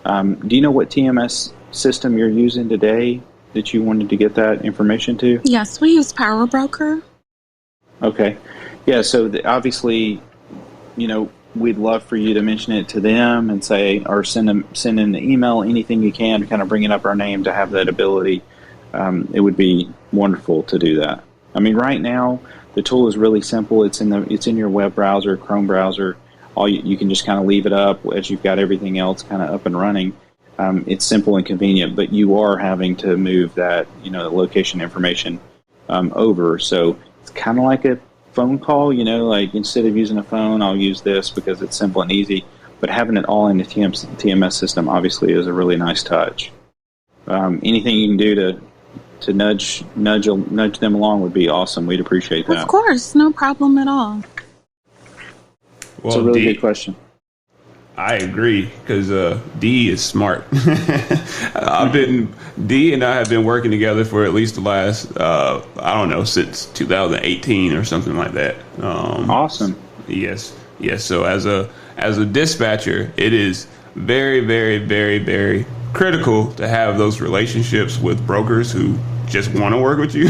Do you know what TMS system you're using today that you wanted to get that information to? Yes, we use Power Broker. Okay. Yeah, so obviously, we'd love for you to mention it to them and say, or send in an email, anything you can to kind of bringing up our name to have that ability. It would be wonderful to do that. I mean, right now, the tool is really simple. It's in your web browser, Chrome browser. You can just kind of leave it up as you've got everything else kind of up and running. It's simple and convenient, but you are having to move that, the location information over. So it's kind of like a phone call, like instead of using a phone, I'll use this because it's simple and easy. But having it all in the TMS system obviously is a really nice touch. Anything you can do to nudge them along would be awesome. We'd appreciate that. Of course, no problem at all. Well, it's a really good question. I agree, because D is smart. D and I have been working together for at least the last, since 2018 or something like that. Awesome. Yes. So as a dispatcher, it is very, very, very, very critical to have those relationships with brokers who just want to work with you.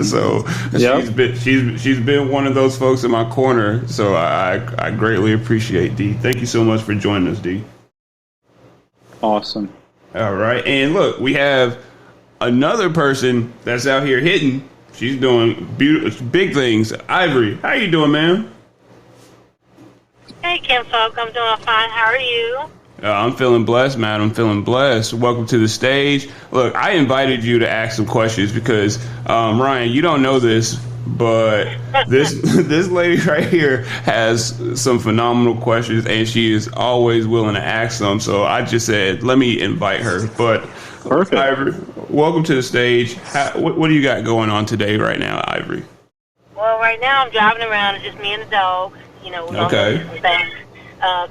So she's been one of those folks in my corner. So I greatly appreciate D. Thank you so much for joining us, D. Awesome. All right. And look, we have another person that's out here hitting. She's doing big things. Ivory, how you doing, man? Hey, Kim Folk. I'm doing fine. How are you? I'm feeling blessed, man. I'm feeling blessed. Welcome to the stage. Look, I invited you to ask some questions because, Ryan, you don't know this, but this lady right here has some phenomenal questions, and she is always willing to ask them. So I just said, let me invite her. But perfect. Ivory, welcome to the stage. What do you got going on today right now, Ivory? Well, right now I'm driving around. It's just me and the dog. Okay.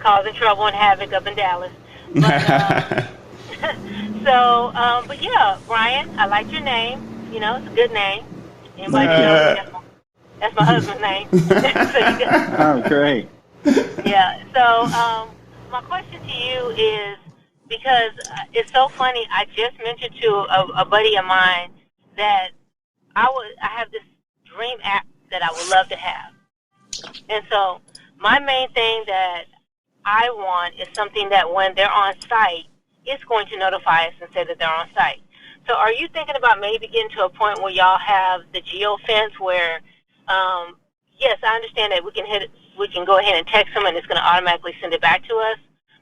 Causing trouble and havoc up in Dallas. But, but yeah, Brian, I like your name. It's a good name. That's my husband's name. Oh, great. Yeah. So my question to you is, because it's so funny. I just mentioned to a buddy of mine that I have this dream app that I would love to have. And so my main thing that I want is something that when they're on site, it's going to notify us and say that they're on site. So are you thinking about maybe getting to a point where y'all have the Geofence where, yes, I understand that we can go ahead and text them and it's going to automatically send it back to us,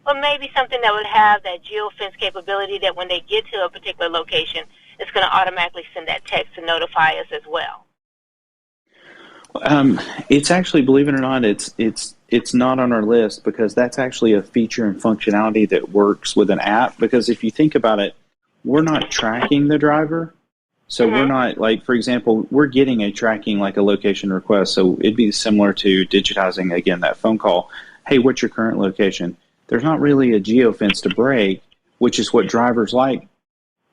but maybe something that would have that Geofence capability that when they get to a particular location, it's going to automatically send that text to notify us as well. It's actually, believe it or not, it's not on our list because that's actually a feature and functionality that works with an app. Because if you think about it, we're not tracking the driver. So we're not, like, for example, we're getting a tracking, like a location request. So it'd be similar to digitizing, again, that phone call. Hey, what's your current location? There's not really a geofence to break, which is what drivers like.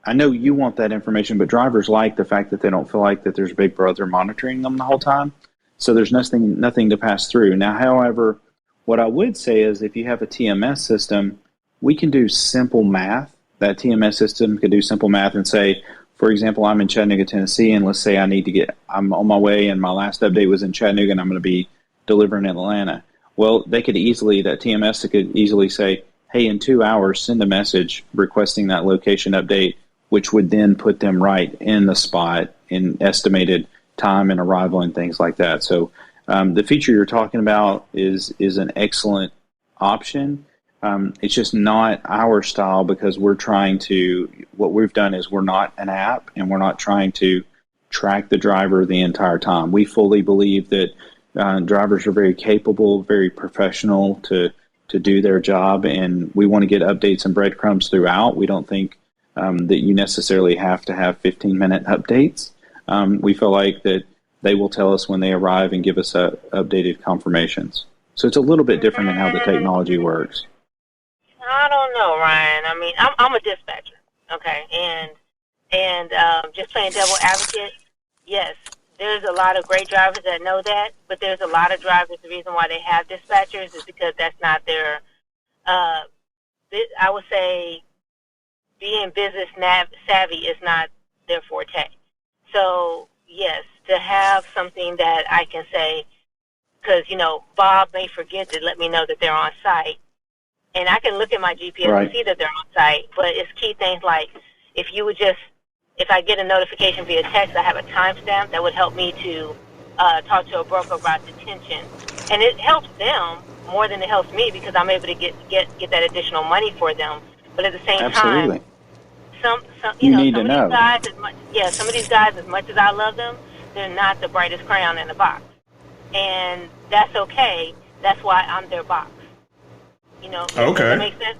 I know you want that information, but drivers like the fact that they don't feel like that there's Big Brother monitoring them the whole time. So there's nothing to pass through. Now, however, what I would say is if you have a TMS system, we can do simple math. That TMS system could do simple math and say, for example, I'm in Chattanooga, Tennessee, and let's say I'm on my way and my last update was in Chattanooga and I'm going to be delivering in Atlanta. Well, that TMS could easily say, hey, in 2 hours, send a message requesting that location update, which would then put them right in the spot in estimated time and arrival and things like that. So the feature you're talking about is an excellent option. It's just not our style because what we've done is we're not an app and we're not trying to track the driver the entire time. We fully believe that drivers are very capable, very professional to do their job, and we want to get updates and breadcrumbs throughout. We don't think that you necessarily have to have 15-minute updates. We feel like that they will tell us when they arrive and give us updated confirmations. So it's a little bit different in how the technology works. I don't know, Ryan. I mean, I'm a dispatcher, okay, and just playing devil advocate. Yes, there's a lot of great drivers that know that, but there's a lot of drivers. The reason why they have dispatchers is because that's not their. I would say, being business savvy is not their forte. So yes, to have something that I can say, because Bob may forget to let me know that they're on site. And I can look at my GPS and see that they're on site, but it's key things like if I get a notification via text, I have a timestamp that would help me to talk to a broker about detention. And it helps them more than it helps me because I'm able to get that additional money for them. But at the same time, some of these guys, as much as I love them, they're not the brightest crayon in the box. And that's okay. That's why I'm their box. Does that make sense?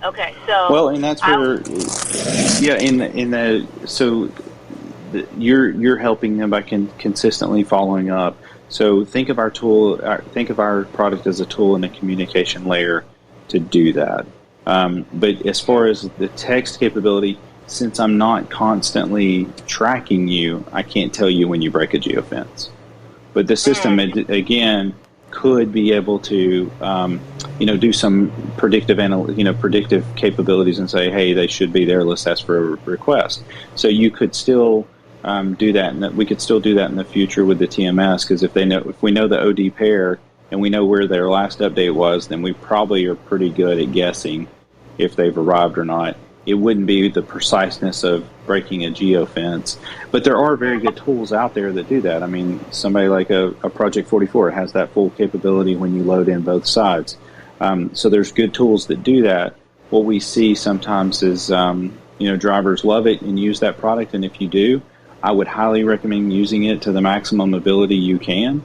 Okay, so well, and that's where, you're helping them by consistently following up. So think of our product as a tool and a communication layer to do that. But as far as the text capability, since I'm not constantly tracking you, I can't tell you when you break a geofence. But the system, again, could be able to, do some predictive capabilities and say, hey, they should be there. Let's ask for a request. So you could still do that, and we could still do that in the future with the TMS. Because if we know the OD pair and we know where their last update was, then we probably are pretty good at guessing if they've arrived or not. It wouldn't be the preciseness of breaking a geofence, but there are very good tools out there that do that. I mean, somebody like a Project 44 has that full capability when you load in both sides. So there's good tools that do that. What we see sometimes is, drivers love it and use that product. And if you do, I would highly recommend using it to the maximum ability you can,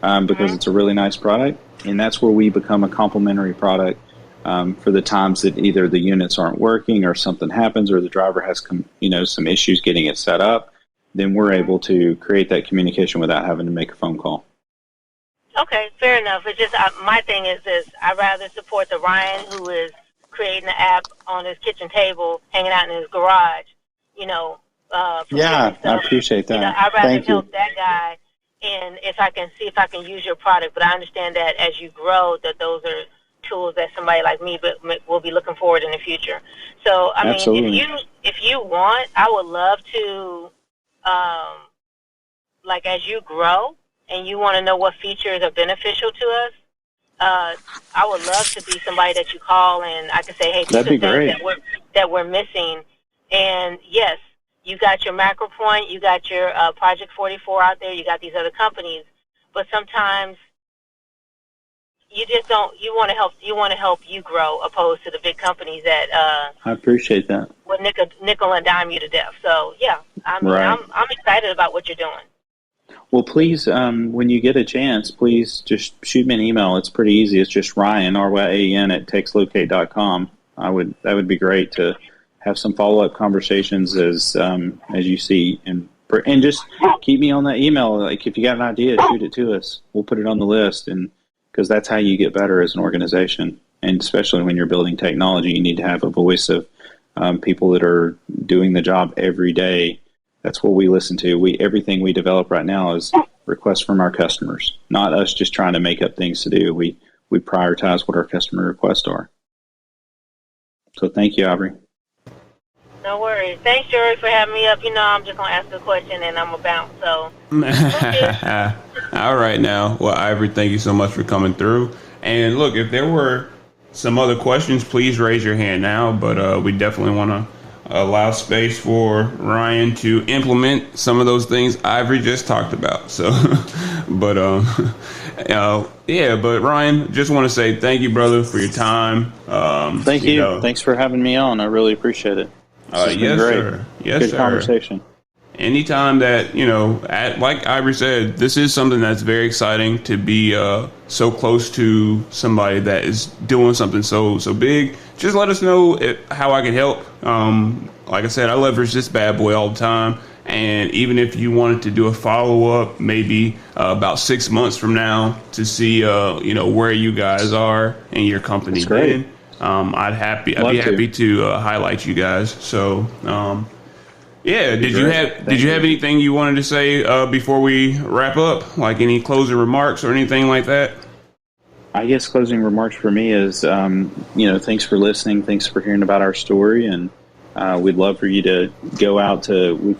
because it's a really nice product. And that's where we become a complementary product. For the times that either the units aren't working or something happens or the driver has some issues getting it set up, then we're able to create that communication without having to make a phone call. Okay, fair enough. It's just my thing is this. I'd rather support the Ryan who is creating the app on his kitchen table, hanging out in his garage, I appreciate that. I'd rather help that guy, and if I can use your product. But I understand that as you grow, that those are tools that somebody like me will be looking forward in the future. So, I Absolutely. mean, if you want, I would love to, like, as you grow and you want to know what features are beneficial to us, I would love to be somebody that you call and I can say, hey, these are things that we're missing. And yes, you got your macro point, you got your Project 44 out there, you got these other companies, but sometimes you just don't. You want to help you grow, opposed to the big companies that I appreciate that. will nickel and dime you to death. So yeah, I mean, right. I'm excited about what you're doing. Well, please, when you get a chance, please just shoot me an email. It's pretty easy. It's just Ryan, R-Y-A-N, at TextLocate.com. That would be great to have some follow-up conversations as you see, and just keep me on that email. Like, if you got an idea, shoot it to us. We'll put it on the list, and because that's how you get better as an organization. And especially when you're building technology, you need to have a voice of people that are doing the job every day. That's what we listen to. Everything we develop right now is requests from our customers, not us just trying to make up things to do. We prioritize what our customer requests are. So thank you, Aubrey. No worries. Thanks, Jerry, for having me up. You know, I'm just going to ask a question and I'm going to bounce. So. All right now. Well, Ivory, thank you so much for coming through. And look, if there were some other questions, please raise your hand now. But we definitely want to allow space for Ryan to implement some of those things Ivory just talked about. So, but but Ryan, just want to say thank you, brother, for your time. Thank you. Thanks for having me on. I really appreciate it. Yes, sir. Yes, Good sir. conversation. Anytime that, like Ivory said, this is something that's very exciting to be so close to somebody that is doing something so big. Just let us know how I can help. Like I said, I leverage this bad boy all the time. And even if you wanted to do a follow-up, maybe about 6 months from now to see, where you guys are and your company. That's great. I'd be happy to highlight you guys. So, did you have anything you wanted to say before we wrap up? Like any closing remarks or anything like that? I guess closing remarks for me is, thanks for listening. Thanks for hearing about our story. And we'd love for you to go out to, we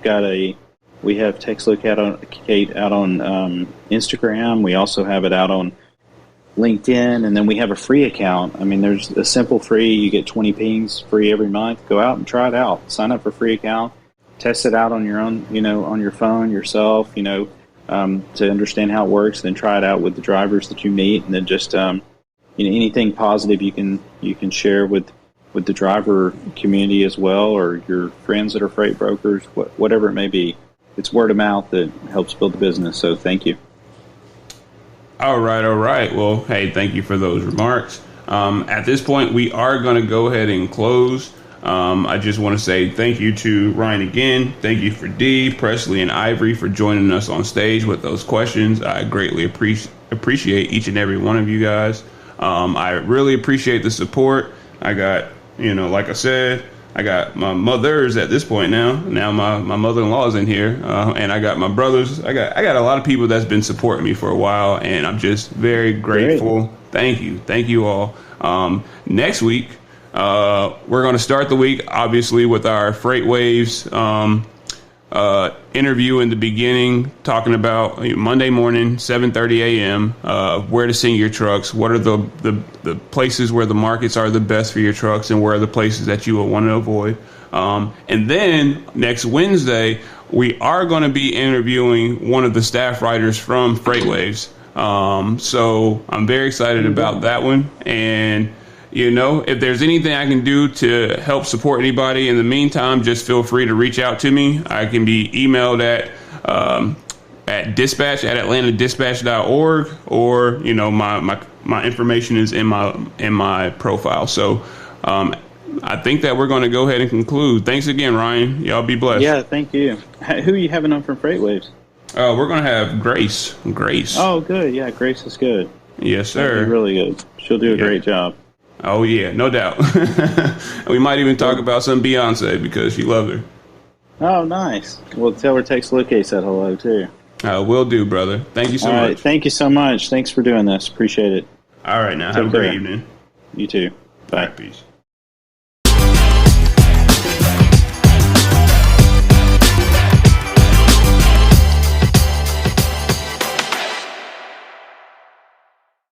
have TextLocate out on Instagram. We also have it out on LinkedIn, and then we have a free account. I mean, there's a simple free, you get 20 pings free every month. Go out and try it out. Sign up for a free account. Test it out on your own, on your phone yourself, to understand how it works. Then try it out with the drivers that you meet, and then just anything positive you can share with the driver community as well, or your friends that are freight brokers, whatever it may be. It's word of mouth that helps build the business. So thank you. All right. Well, hey, thank you for those remarks. At this point, we are going to go ahead and close. I just want to say thank you to Ryan again. Thank you for Dee, Presley, and Ivory for joining us on stage with those questions. I greatly appreciate each and every one of you guys. I really appreciate the support. I got, like I said, I got my mothers at this point now. Now my mother-in-law is in here, and I got my brothers. I got a lot of people that's been supporting me for a while, and I'm just very grateful. Great. Thank you all. Next week, we're going to start the week obviously with our Freight Waves interview in the beginning, talking about Monday morning, 7:30 a.m. Where to send your trucks, what are the places where the markets are the best for your trucks, and where are the places that you will want to avoid. And then next Wednesday, we are going to be interviewing one of the staff writers from Freight Waves. So I'm very excited about that one. And if there's anything I can do to help support anybody in the meantime, just feel free to reach out to me. I can be emailed at dispatch@atlantadispatch.org, or my information is in my profile. So I think that we're going to go ahead and conclude. Thanks again, Ryan. Y'all be blessed. Yeah, thank you. Who are you having on from Freight Waves? We're going to have Grace. Oh, good. Yeah, Grace is good. Yes, sir. That'd be really good. She'll do a great job. Oh, yeah, no doubt. We might even talk about some Beyonce because she loved her. Oh, nice. Well, tell her TextLocate said hello, too. Will do, brother. Thank you so much. Thank you so much. Thanks for doing this. Appreciate it. All right, now. Have a great evening. You too. Bye. Peace.